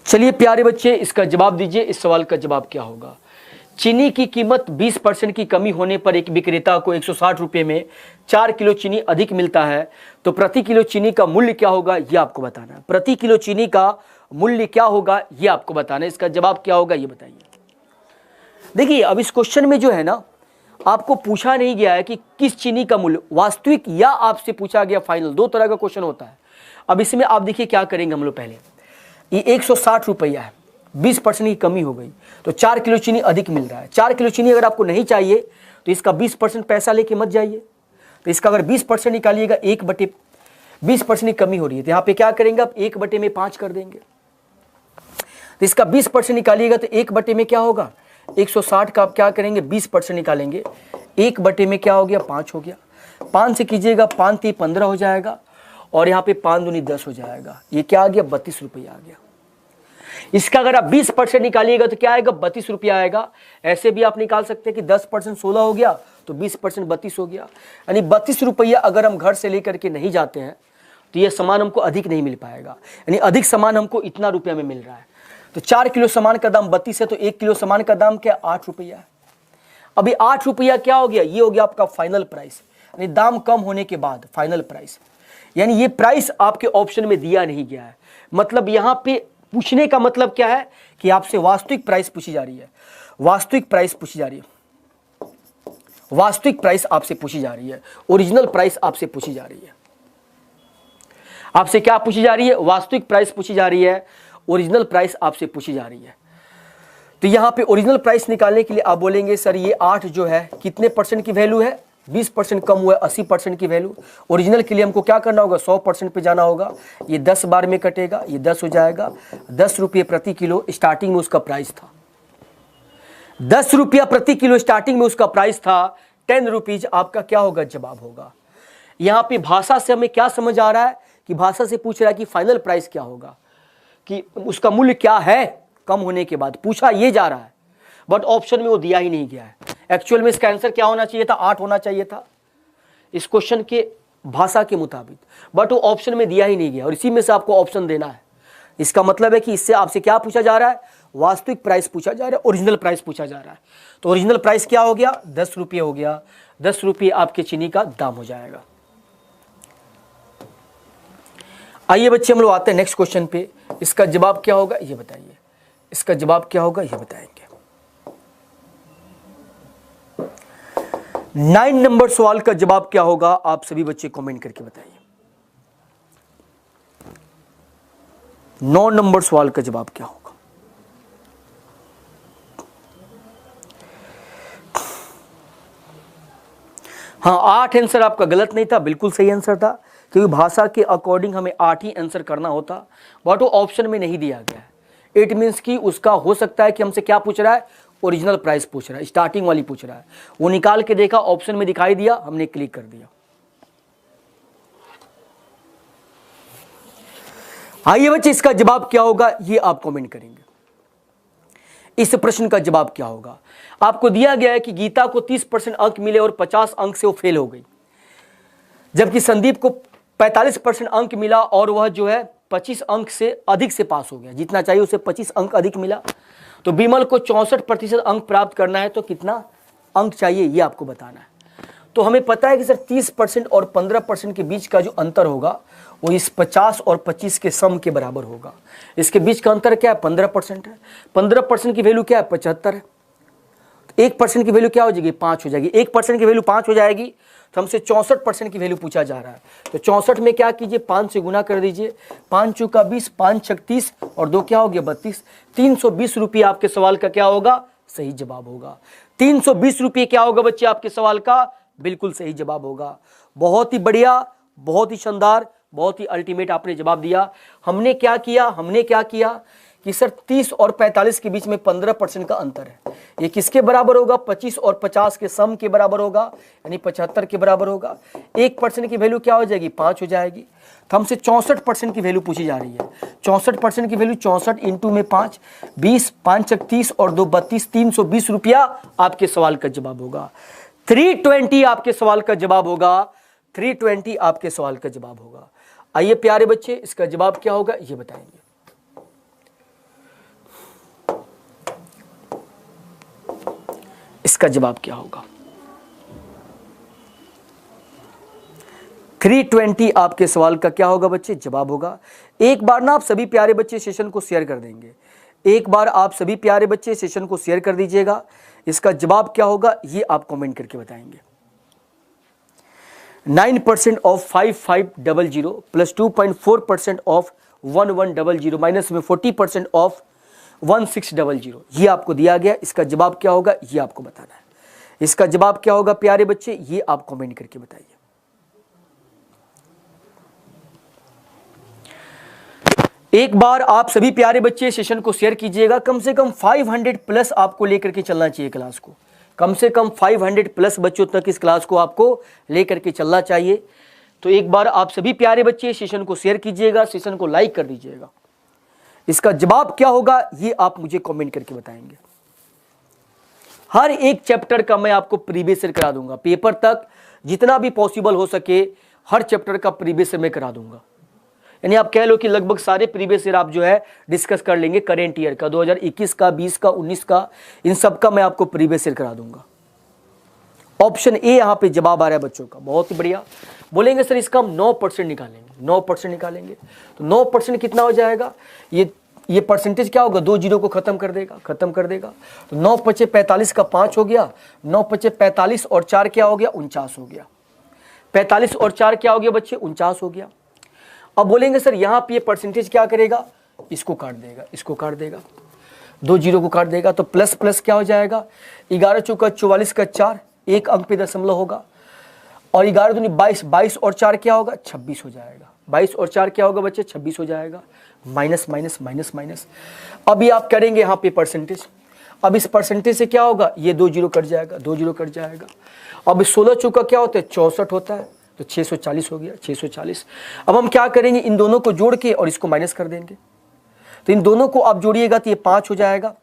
चलिए प्यारे बच्चे इसका जवाब दीजिए। इस सवाल का जवाब क्या होगा? चीनी की कीमत 20% की कमी होने पर एक विक्रेता को 160 रुपये में 4 किलो चीनी अधिक मिलता है, तो प्रति किलो चीनी का मूल्य क्या होगा ये आपको बताना है। प्रति किलो चीनी का मूल्य क्या होगा ये आपको बताना है। इसका जवाब क्या होगा ये बताइए। देखिए अब इस क्वेश्चन में जो है ना, आपको पूछा नहीं गया है कि किस चीनी का मूल्य, वास्तविक या आपसे पूछा गया फाइनल, 2 तरह का क्वेश्चन होता है। अब इसमें आप देखिए क्या करेंगे हम लोग। पहले ये 160 रुपया है, 20% की कमी हो गई तो 4 किलो चीनी अधिक मिल रहा है। 4 किलो चीनी अगर आपको नहीं चाहिए तो इसका 20% पैसा लेके मत जाइए। तो इसका अगर 20% निकालिएगा, 1/20% की कमी हो रही है तो यहाँ पे क्या करेंगे आप 1/5 कर देंगे। तो इसका 20% निकालिएगा तो 1 में क्या होगा 160 का आप क्या करेंगे 20% निकालेंगे, 1 क्या हो गया 5 हो गया। 5 से कीजिएगा 5 3 15 हो जाएगा और यहाँ पे 5 दूनी 10 हो जाएगा। ये क्या आ गया 32 रुपये आ गया। इसका अगर आप 20% निकालिएगा तो क्या आएगा 32 रुपया आएगा। ऐसे भी आप निकाल सकते हैं कि 10% 16 हो गया तो 20% 32 हो गया। यानी 32 रुपया अगर हम घर से लेकर के नहीं जाते हैं तो ये सामान हमको अधिक नहीं मिल पाएगा। यानी अधिक सामान हमको इतना रुपया में मिल रहा है। तो 4 किलो सामान का दाम 32 है तो 1 किलो सामान का दाम क्या 8 रुपया है। अभी 8 रुपया क्या हो गया, ये हो गया आपका फाइनल प्राइस, यानी दाम कम होने के बाद फाइनल प्राइस। यानी ये प्राइस आपके ऑप्शन में दिया नहीं गया है। मतलब यहाँ पे पूछने का मतलब क्या है कि आपसे वास्तविक प्राइस पूछी जा रही है। वास्तविक प्राइस पूछी जा रही है। वास्तविक प्राइस आपसे पूछी जा रही है। ओरिजिनल प्राइस आपसे पूछी जा रही है। आपसे क्या पूछी जा रही है? वास्तविक प्राइस पूछी जा रही है। ओरिजिनल प्राइस आपसे पूछी जा रही है। तो यहाँ पे ओरिजिनल प्राइस निकालने के लिए आप बोलेंगे सर ये 8 जो है कितने परसेंट की वैल्यू है, 20% कम हुआ है 80% की वैल्यू। ओरिजिनल के लिए हमको क्या करना होगा 100% पे जाना होगा। ये 10 बार में कटेगा, ये 10 हो जाएगा। 10 रुपये प्रति किलो स्टार्टिंग में उसका प्राइस था। 10 रुपया प्रति किलो स्टार्टिंग में उसका प्राइस था। 10 रुपीज आपका क्या होगा जवाब होगा। यहाँ पे भाषा से हमें क्या समझ आ रहा है कि भाषा से पूछ रहा है कि फाइनल प्राइस क्या होगा, कि उसका मूल्य क्या है कम होने के बाद, पूछा ये जा रहा है। बट ऑप्शन में वो दिया ही नहीं गया है। एक्चुअल में इसका आंसर क्या होना चाहिए था 8 होना चाहिए था इस क्वेश्चन के भाषा के मुताबिक, बट वो ऑप्शन में दिया ही नहीं गया और इसी में से आपको ऑप्शन देना है। इसका मतलब है कि इससे आपसे क्या पूछा जा रहा है, वास्तविक प्राइस पूछा जा रहा है, ओरिजिनल प्राइस पूछा जा रहा है। तो ओरिजिनल प्राइस क्या हो गया 10 रुपये हो गया। 10 रुपये आपके चीनी का दाम हो जाएगा। आइए बच्चे हम लोग आते हैं नेक्स्ट क्वेश्चन पे। इसका जवाब क्या होगा ये बताइए। इसका जवाब क्या होगा ये बताएंगे। 9 नंबर सवाल का जवाब क्या होगा आप सभी बच्चे कमेंट करके बताइए। 9 नंबर सवाल का जवाब क्या होगा। हाँ 8 आंसर आपका गलत नहीं था, बिल्कुल सही आंसर था, क्योंकि भाषा के अकॉर्डिंग हमें 8 ही आंसर करना होता, बट वो ऑप्शन में नहीं दिया गया है। इट मीन्स कि उसका हो सकता है कि हमसे क्या पूछ रहा है, ओरिजिनल प्राइस पूछ रहा है, स्टार्टिंग वाली पूछ रहा है। वो निकाल के देखा, ऑप्शन में दिखाई दिया, हमने क्लिक कर दिया। आइए बच्चे इसका जवाब क्या होगा ये आप कमेंट करेंगे। इस प्रश्न का जवाब क्या होगा। आपको दिया गया है कि गीता को 30% अंक मिले और 50 अंक से वो फेल हो गई। जबकि संदीप को 45% अंक मिला और वह जो है 25 अंक से अधिक से पास हो गया, जितना चाहिए उसे 25 अंक अधिक मिला। तो विमल को 64% अंक प्राप्त करना है तो कितना अंक चाहिए ये आपको बताना है। तो हमें पता है कि सर 30% और 15% के बीच का जो अंतर होगा वो इस 50 और 25 के सम के बराबर होगा। इसके बीच का अंतर क्या है? 15% है। 15% की वैल्यू क्या है? 75 है। 1% की वैल्यू क्या हो जाएगी? 5 हो जाएगी। 1% की वैल्यू 5 हो जाएगी तो हमसे 64% की वैल्यू पूछा जा रहा है। तो 64 में क्या कीजिए? 5 से गुना कर दीजिए। 5 चौका 20, 5 छक 30 और 2 क्या हो गया? 32। 320 रुपये आपके सवाल का क्या होगा? सही जवाब होगा। 320 रुपये क्या होगा बच्चे आपके सवाल का? बिल्कुल सही जवाब होगा। बहुत ही बढ़िया, बहुत ही शानदार, बहुत ही अल्टीमेट आपने जवाब दिया। हमने क्या किया कि सर 30 और 45 के बीच में 15% का अंतर है। ये किसके बराबर होगा? 25 और 50 के सम के बराबर होगा, यानी 75 के बराबर होगा। 1% की वैल्यू क्या हो जाएगी? 5 हो जाएगी। तो हमसे 64% की वैल्यू पूछी जा रही है। 64% की वैल्यू 64 इंटू में 5, 20, 5 चक 30 और 2 32, 320 रुपया आपके सवाल का जवाब होगा। 320 आपके सवाल का जवाब होगा। 320 आपके सवाल का जवाब होगा। आइए प्यारे बच्चे, इसका जवाब क्या होगा ये बताएंगे। इसका जवाब क्या होगा? 320 आपके सवाल का क्या होगा बच्चे? जवाब होगा। एक बार ना आप सभी प्यारे बच्चे सेशन को शेयर कर देंगे। एक बार आप सभी प्यारे बच्चे सेशन को शेयर कर दीजिएगा। इसका जवाब क्या होगा ये आप कमेंट करके बताएंगे। 9% ऑफ 5500 प्लस 2.4% ऑफ 1100 माइनस में 40% ऑफ 1600 ये आपको दिया गया। इसका जवाब क्या होगा ये आपको बताना है। इसका जवाब क्या होगा प्यारे बच्चे ये आप कमेंट करके बताइए। एक बार आप सभी प्यारे बच्चे सेशन को शेयर कीजिएगा। कम से कम 500 प्लस आपको लेकर के चलना चाहिए क्लास को। कम से कम 500 प्लस बच्चों तक इस क्लास को आपको लेकर के चलना चाहिए। तो एक बार आप सभी प्यारे बच्चे सेशन को शेयर कीजिएगा, सेशन को लाइक कर दीजिएगा। इसका जवाब क्या होगा ये आप मुझे कमेंट करके बताएंगे। हर एक चैप्टर का मैं आपको प्रीवियस ईयर करा दूंगा। पेपर तक जितना भी पॉसिबल हो सके हर चैप्टर का प्रीवियस ईयर मैं करा दूंगा। यानी आप कह लो कि लगभग सारे प्रीवियस ईयर आप जो है डिस्कस कर लेंगे। करेंट ईयर का, 2021 का, 20 का, 19 का, इन सब का मैं आपको प्रीवियस ईयर करा दूंगा। ऑप्शन ए यहाँ पे जवाब आ रहा है बच्चों का। बहुत ही बढ़िया। बोलेंगे सर इसका हम 9% निकालेंगे। 9% निकालेंगे तो 9% कितना हो जाएगा? ये परसेंटेज क्या होगा? 2 जीरो को खत्म कर देगा। तो 9 पचे 45 का 5 हो गया। 9 पचे 45 और 4 क्या हो गया? 49 हो गया। 45 और 4 क्या हो गया बच्चे? 49 हो गया। अब बोलेंगे सर यहाँ पे ये परसेंटेज क्या करेगा? इसको काट देगा, 2 जीरो को काट देगा। तो प्लस प्लस क्या हो जाएगा? 11 चौका 44 का 4, 1 अंक पे दशमलव होगा। और 11 दूनी 22, 22 और 4 क्या होगा? 26 हो जाएगा। 22 और 4 क्या होगा बच्चे? 26 हो जाएगा। Minus minus minus minus. अब ये आप करेंगे यहाँ पे परसेंटेज। अब इस परसेंटेज से क्या होगा? ये 2 जीरो कट जाएगा। अब 16 चौका क्या होता है? 64 होता है। तो 640 हो गया। 640। अब हम क्या करेंगे? इन दोनों को जोड़ के और इसको माइनस कर देंगे। तो इन दोनों को आप जोड़िएगा तो ये 5 हो जाएगा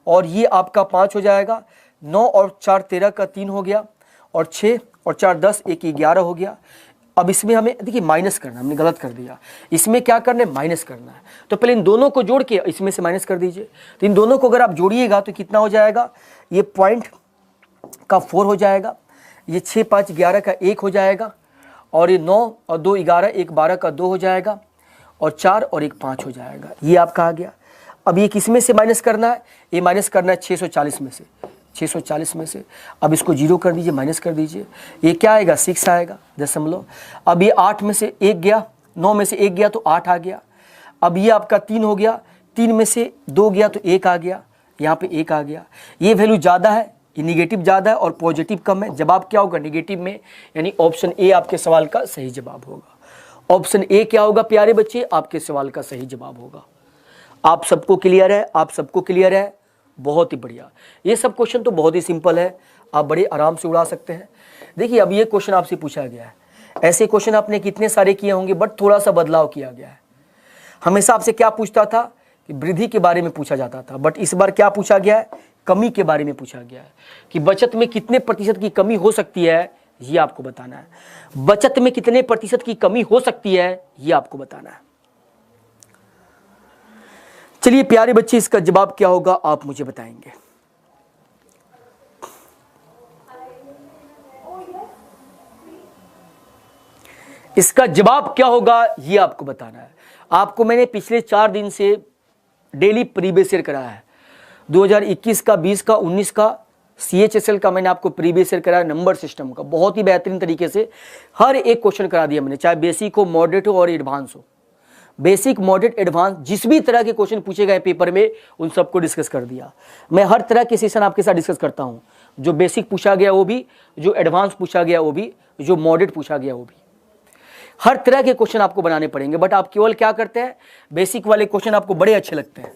और ये आपका 5 हो जाएगा। 9 और 4 13 का 3 हो गया और 6 और 4 10, 1 11 हो गया। अब इसमें हमें देखिए माइनस करना, हमने गलत कर दिया। इसमें क्या करना है? माइनस करना है। तो पहले इन दोनों को जोड़ के इसमें से माइनस कर दीजिए। तो इन दोनों को अगर आप जोड़िएगा तो कितना हो जाएगा? ये पॉइंट का 4 हो जाएगा। ये 6 5 11 का 1 हो जाएगा और ये 9 और 2 11, 1 12 का 2 हो जाएगा और 4 और 1 5 हो जाएगा। ये आपका आ गया। अब ये किस में से माइनस करना है? ये माइनस करना है 640 में से। 640 में से अब इसको जीरो कर दीजिए, माइनस कर दीजिए। ये क्या आएगा? 6 आएगा दशमलव। अब ये 8 में से 1 गया, 9 में से 1 गया तो 8 आ गया। अब ये आपका 3 हो गया, 3 में से 2 गया तो 1 आ गया। यहाँ पे 1 आ गया। ये वैल्यू ज़्यादा है, ये निगेटिव ज़्यादा है और पॉजिटिव कम है। जवाब क्या होगा? निगेटिव में, यानी ऑप्शन ए आपके सवाल का सही जवाब होगा। ऑप्शन ए क्या होगा प्यारे बच्चे? आपके सवाल का सही जवाब होगा। आप सबको क्लियर है? आप सबको क्लियर है? बहुत ही बढ़िया। ये सब क्वेश्चन तो बहुत ही सिंपल है, आप बड़े आराम से उड़ा सकते हैं। देखिए अब ये क्वेश्चन आपसे पूछा गया है। ऐसे क्वेश्चन आपने कितने सारे किए होंगे, बट थोड़ा सा बदलाव किया गया है। हमेशा आपसे क्या पूछता था कि वृद्धि के बारे में पूछा जाता था, बट इस बार क्या पूछा गया है? कमी के बारे में पूछा गया है कि बचत में कितने प्रतिशत की कमी हो सकती है, ये आपको बताना है। बचत में कितने प्रतिशत की कमी हो सकती है, ये आपको बताना है। चलिए प्यारे बच्चे, इसका जवाब क्या होगा आप मुझे बताएंगे। इसका जवाब क्या होगा ये आपको बताना है। आपको मैंने पिछले 4 दिन से डेली प्रीवियस ईयर कराया है। 2021 का, 20 का, 19 का, CHSL का मैंने आपको प्रीवियस ईयर कराया, नंबर सिस्टम का बहुत ही बेहतरीन तरीके से हर एक क्वेश्चन करा दिया मैंने, चाहे बेसिक हो, मॉडरेट हो और एडवांस हो। बेसिक, मॉडरेट, एडवांस जिस भी तरह के क्वेश्चन पूछे गए पेपर में उन सबको डिस्कस कर दिया। मैं हर तरह के सेशन आपके साथ डिस्कस करता हूँ, जो बेसिक पूछा गया वो भी, जो एडवांस पूछा गया वो भी, जो मॉडरेट पूछा गया वो भी। हर तरह के क्वेश्चन आपको बनाने पड़ेंगे, बट आप केवल क्या करते हैं, बेसिक वाले क्वेश्चन आपको बड़े अच्छे लगते हैं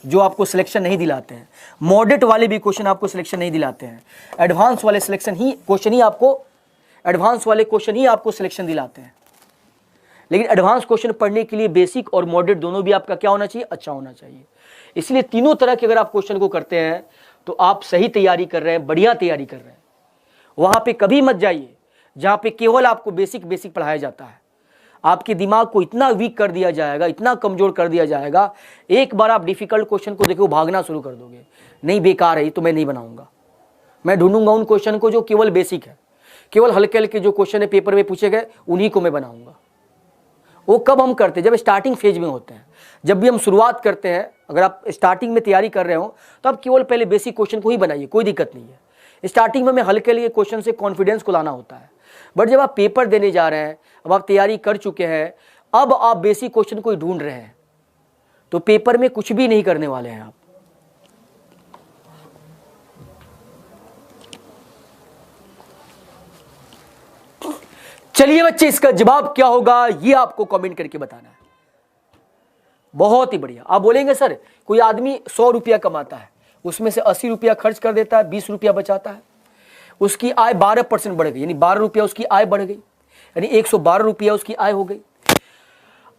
जो आपको सिलेक्शन नहीं दिलाते हैं, मॉडरेट वाले भी क्वेश्चन आपको सिलेक्शन नहीं दिलाते हैं, एडवांस वाले क्वेश्चन ही आपको सिलेक्शन दिलाते हैं। लेकिन एडवांस क्वेश्चन पढ़ने के लिए बेसिक और मॉडरेट दोनों भी आपका क्या होना चाहिए, अच्छा होना चाहिए। इसलिए तीनों तरह के अगर आप क्वेश्चन को करते हैं तो आप सही तैयारी कर रहे हैं, बढ़िया तैयारी कर रहे हैं। वहां पे कभी मत जाइए जहां पे केवल आपको बेसिक पढ़ाया जाता है। आपके दिमाग को इतना वीक कर दिया जाएगा, इतना कमजोर कर दिया जाएगा, एक बार आप डिफिकल्ट क्वेश्चन को देखो भागना शुरू कर दोगे, नहीं बेकार है तो मैं नहीं बनाऊंगा, मैं ढूंढूंगा उन क्वेश्चन को जो केवल बेसिक है, केवल हल्के हल्के जो क्वेश्चन है पेपर में पूछे गए उन्हीं को मैं बनाऊंगा। वो कब हम करते हैं, जब स्टार्टिंग फेज में होते हैं, जब भी हम शुरुआत करते हैं। अगर आप स्टार्टिंग में तैयारी कर रहे हो तो आप केवल पहले बेसिक क्वेश्चन को ही बनाइए, कोई दिक्कत नहीं है। स्टार्टिंग में हमें हल्के हल्के क्वेश्चन से कॉन्फिडेंस को लाना होता है, बट जब आप पेपर देने जा रहे हैं, अब आप तैयारी कर चुके हैं, अब आप बेसिक क्वेश्चन को ही ढूंढ रहे हैं, तो पेपर में कुछ भी नहीं करने वाले हैं आप। चलिए बच्चे, इसका जवाब क्या होगा ये आपको कमेंट करके बताना है। बहुत ही बढ़िया। आप बोलेंगे सर कोई आदमी 100 रुपया कमाता है, उसमें से 80 रुपया खर्च कर देता है, 20 रुपया बचाता है, उसकी आय 12% बढ़ गई, यानी 12 रुपया उसकी आय बढ़ गई, यानी 112 रुपया उसकी आय हो गई।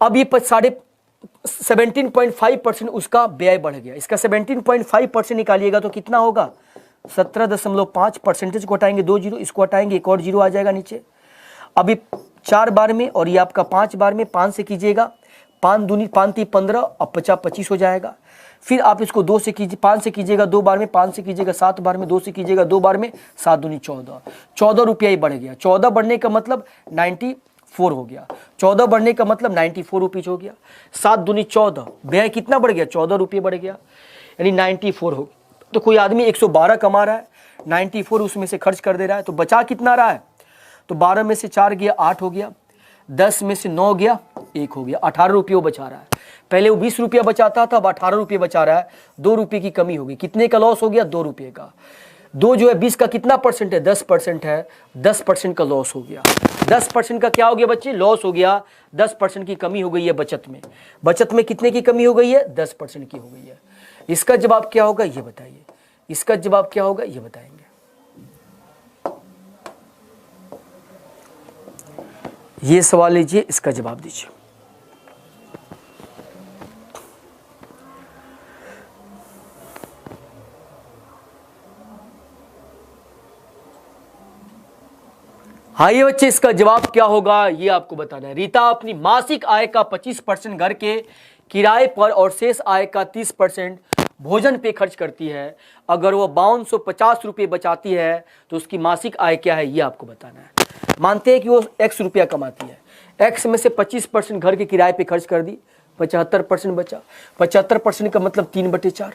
अब ये 17.5% उसका व्यय बढ़ गया। इसका 17.5% निकालिएगा तो कितना होगा, 17.5% को हटाएंगे 2 जीरो, इसको हटाएंगे एक और जीरो आ जाएगा नीचे। अभी 4 बार में और ये आपका 5 बार में, 5 से कीजिएगा, 5 दूनी 5 × 15 और 50 हो जाएगा। फिर आप इसको 2 से कीजिए, 5 से कीजिएगा 2 बार में, 5 से कीजिएगा 7 बार में, 2 से कीजिएगा 2 बार में, 7 दूनी 14, 14 रुपया ही बढ़ गया। 14 बढ़ने का मतलब 94 हो गया, 14 बढ़ने का मतलब 94 रुपीज हो गया। 7 दूनी 14, व्यय कितना बढ़ गया, 14 रुपये बढ़ गया, यानी 94 हो। तो कोई आदमी 112 कमा रहा है, 94 उसमें से खर्च कर दे रहा है, तो बचा कितना रहा है, तो 12 में से 4 गया 8 हो गया, 10 में से 9 गया 1 हो गया, 18 रुपये वो बचा रहा है। पहले वो 20 रुपया बचाता था, अब 18 रुपये बचा रहा है, 2 रुपये की कमी होगी। कितने का लॉस हो गया, 2 रुपये का। 2 जो है 20 का कितना परसेंट है, 10% है, 10% का लॉस हो गया। 10% का क्या हो गया बच्चे, लॉस हो गया। 10% की कमी हो गई है बचत में। बचत में कितने की कमी हो गई है, 10% की हो गई है। इसका जवाब क्या होगा ये बताइए, इसका जवाब क्या होगा ये बताएंगे। ये सवाल लीजिए, इसका जवाब दीजिए। हाँ ये बच्चे, इसका जवाब क्या होगा ये आपको बताना है। रीता अपनी मासिक आय का 25% घर के किराए पर और शेष आय का 30% भोजन पे खर्च करती है। अगर वह 5250 रुपये बचाती है तो उसकी मासिक आय क्या है ये आपको बताना है। मानते हैं कि वो x रुपया कमाती है, x में से 25% घर के किराए पे खर्च कर दी, 75% बचा। 75% का मतलब 3/4।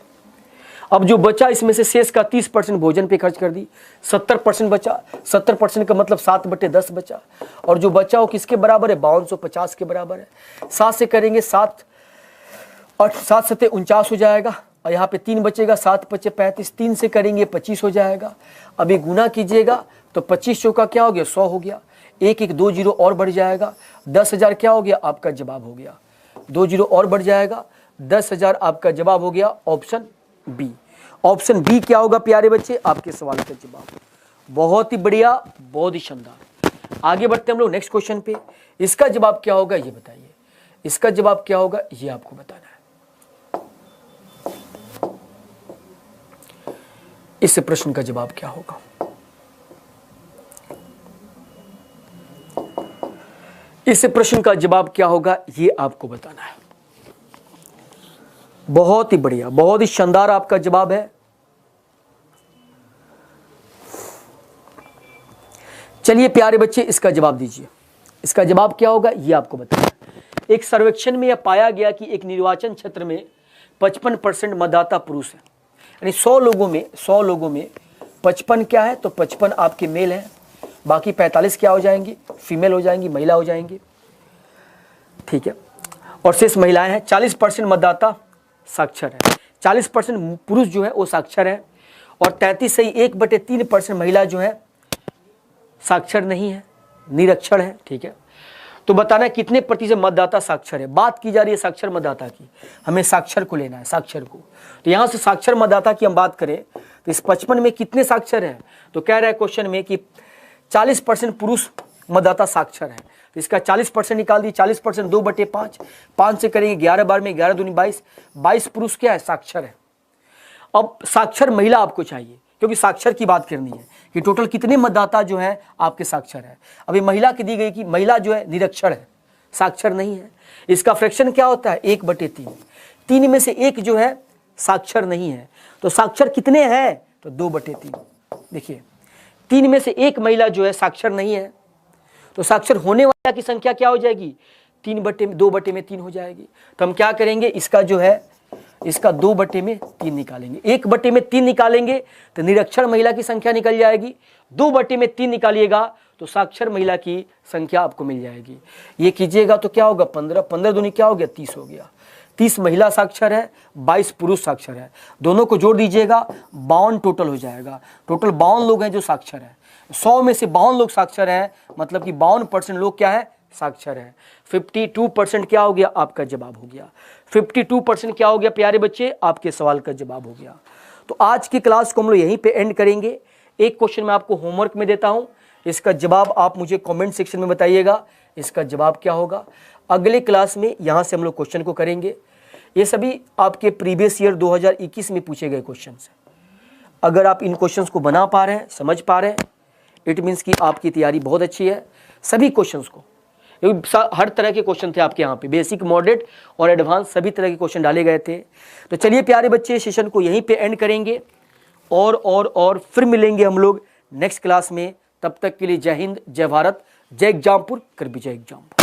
अब जो बचा इसमें से शेष का 30% भोजन पे खर्च कर दी, 70% बचा। 70% का मतलब 7/10 बचा। और जो बचा वो किसके बराबर है, 5250 के बराबर है। 7 से करेंगे 7 और 7 7 49 हो जाएगा, और यहाँ पे 3 बचेगा, 7 5 35, 3 से करेंगे 25 हो जाएगा। अभी गुना कीजिएगा तो 25 चौका क्या हो गया, 100 हो गया। 1 1 2 जीरो और बढ़ जाएगा, 10,000 क्या हो गया, आपका जवाब हो गया। 2 जीरो और बढ़ जाएगा, 10,000 आपका जवाब हो गया। Option B. ऑप्शन बी क्या होगा प्यारे बच्चे, आपके सवाल का जवाब। बहुत ही बढ़िया, बहुत ही शानदार। आगे बढ़ते हम लोग नेक्स्ट क्वेश्चन पे। इसका जवाब क्या होगा ये बताइए, इसका जवाब क्या होगा ये आपको बताना है। इस प्रश्न का जवाब क्या होगा। इस प्रश्न का जवाब क्या होगा ये आपको बताना है। बहुत ही बढ़िया, बहुत ही शानदार आपका जवाब है। चलिए प्यारे बच्चे, इसका जवाब दीजिए। इसका जवाब क्या होगा ये आपको बताना है। एक सर्वेक्षण में यह पाया गया कि एक निर्वाचन क्षेत्र में 55% मतदाता पुरुष है, यानी 100 लोगों में 55 क्या है, तो 55 आपके मेल हैं, बाकी 45 क्या हो जाएंगी, फीमेल हो जाएंगी, महिला हो जाएंगी, ठीक है, और शेष महिलाएं हैं। 40% मतदाता साक्षर है, 40% पुरुष जो है वो साक्षर है, और 33.1/3% महिला जो है साक्षर नहीं है, निरक्षर है, ठीक है। तो बताना है कितने प्रतिशत मतदाता साक्षर है। बात की जा रही है साक्षर मतदाता की, हमें साक्षर को लेना है, साक्षर को। तो यहां से साक्षर मतदाता की हम बात करें तो इस 55 में कितने साक्षर हैं, तो कह रहा है क्वेश्चन में कि 40% पुरुष मतदाता साक्षर है। तो इसका 40% निकाल दिए, 40% 2/5, 5 से करेंगे 11 बार में, 11 दूनी 22, 22 पुरुष क्या है, साक्षर है। अब साक्षर महिला आपको चाहिए, क्योंकि साक्षर की बात करनी है कि टोटल कितने मतदाता जो है आपके साक्षर है। अभी महिला की दी गई कि महिला जो है निरक्षर है, साक्षर नहीं है। इसका फ्रैक्शन क्या होता है, 1/3, 3 में से 1 जो है साक्षर नहीं है। तो साक्षर कितने हैं, तो 2/3। देखिए 3 में से 1 महिला जो है साक्षर नहीं है, तो साक्षर होने वाला की संख्या क्या हो जाएगी, 2/3 हो जाएगी। तो हम क्या करेंगे, इसका जो है इसका 2/3 निकालेंगे। 1/3 निकालेंगे तो निरक्षर महिला की संख्या निकल जाएगी, 2/3 निकालिएगा तो साक्षर महिला की संख्या आपको मिल जाएगी। ये कीजिएगा तो क्या होगा, 15, 15 दूनी क्या हो गया, 30 हो गया। 30 महिला साक्षर है, 22 पुरुष साक्षर है, दोनों को जोड़ दीजिएगा, 52 टोटल हो जाएगा। टोटल 52 लोग हैं जो साक्षर है। 100 में से 52 लोग साक्षर हैं, मतलब कि 52% लोग क्या है, साक्षर है। 52% क्या हो गया, आपका जवाब हो गया। 52% क्या हो गया प्यारे बच्चे, आपके सवाल का जवाब हो गया। तो आज की क्लास को हम लोग यहीं पे एंड करेंगे। एक क्वेश्चन मैं आपको होमवर्क में देता हूं, इसका जवाब आप मुझे कमेंट सेक्शन में बताइएगा, इसका जवाब क्या होगा। अगले क्लास में यहां से हम लोग क्वेश्चन को करेंगे। ये सभी आपके प्रीवियस ईयर 2021 में पूछे गए क्वेश्चन है। अगर आप इन क्वेश्चंस को बना पा रहे हैं, समझ पा रहे हैं, इट मीन्स कि आपकी तैयारी बहुत अच्छी है। सभी क्वेश्चंस को, हर तरह के क्वेश्चन थे आपके यहाँ पे, बेसिक, मॉडरेट और एडवांस सभी तरह के क्वेश्चन डाले गए थे। तो चलिए प्यारे बच्चे, सेशन को यहीं पे एंड करेंगे और फिर मिलेंगे हम लोग नेक्स्ट क्लास में। तब तक के लिए जय हिंद, जय भारत, जय एग्जामपुर, कर भी जय एग्जामपुर।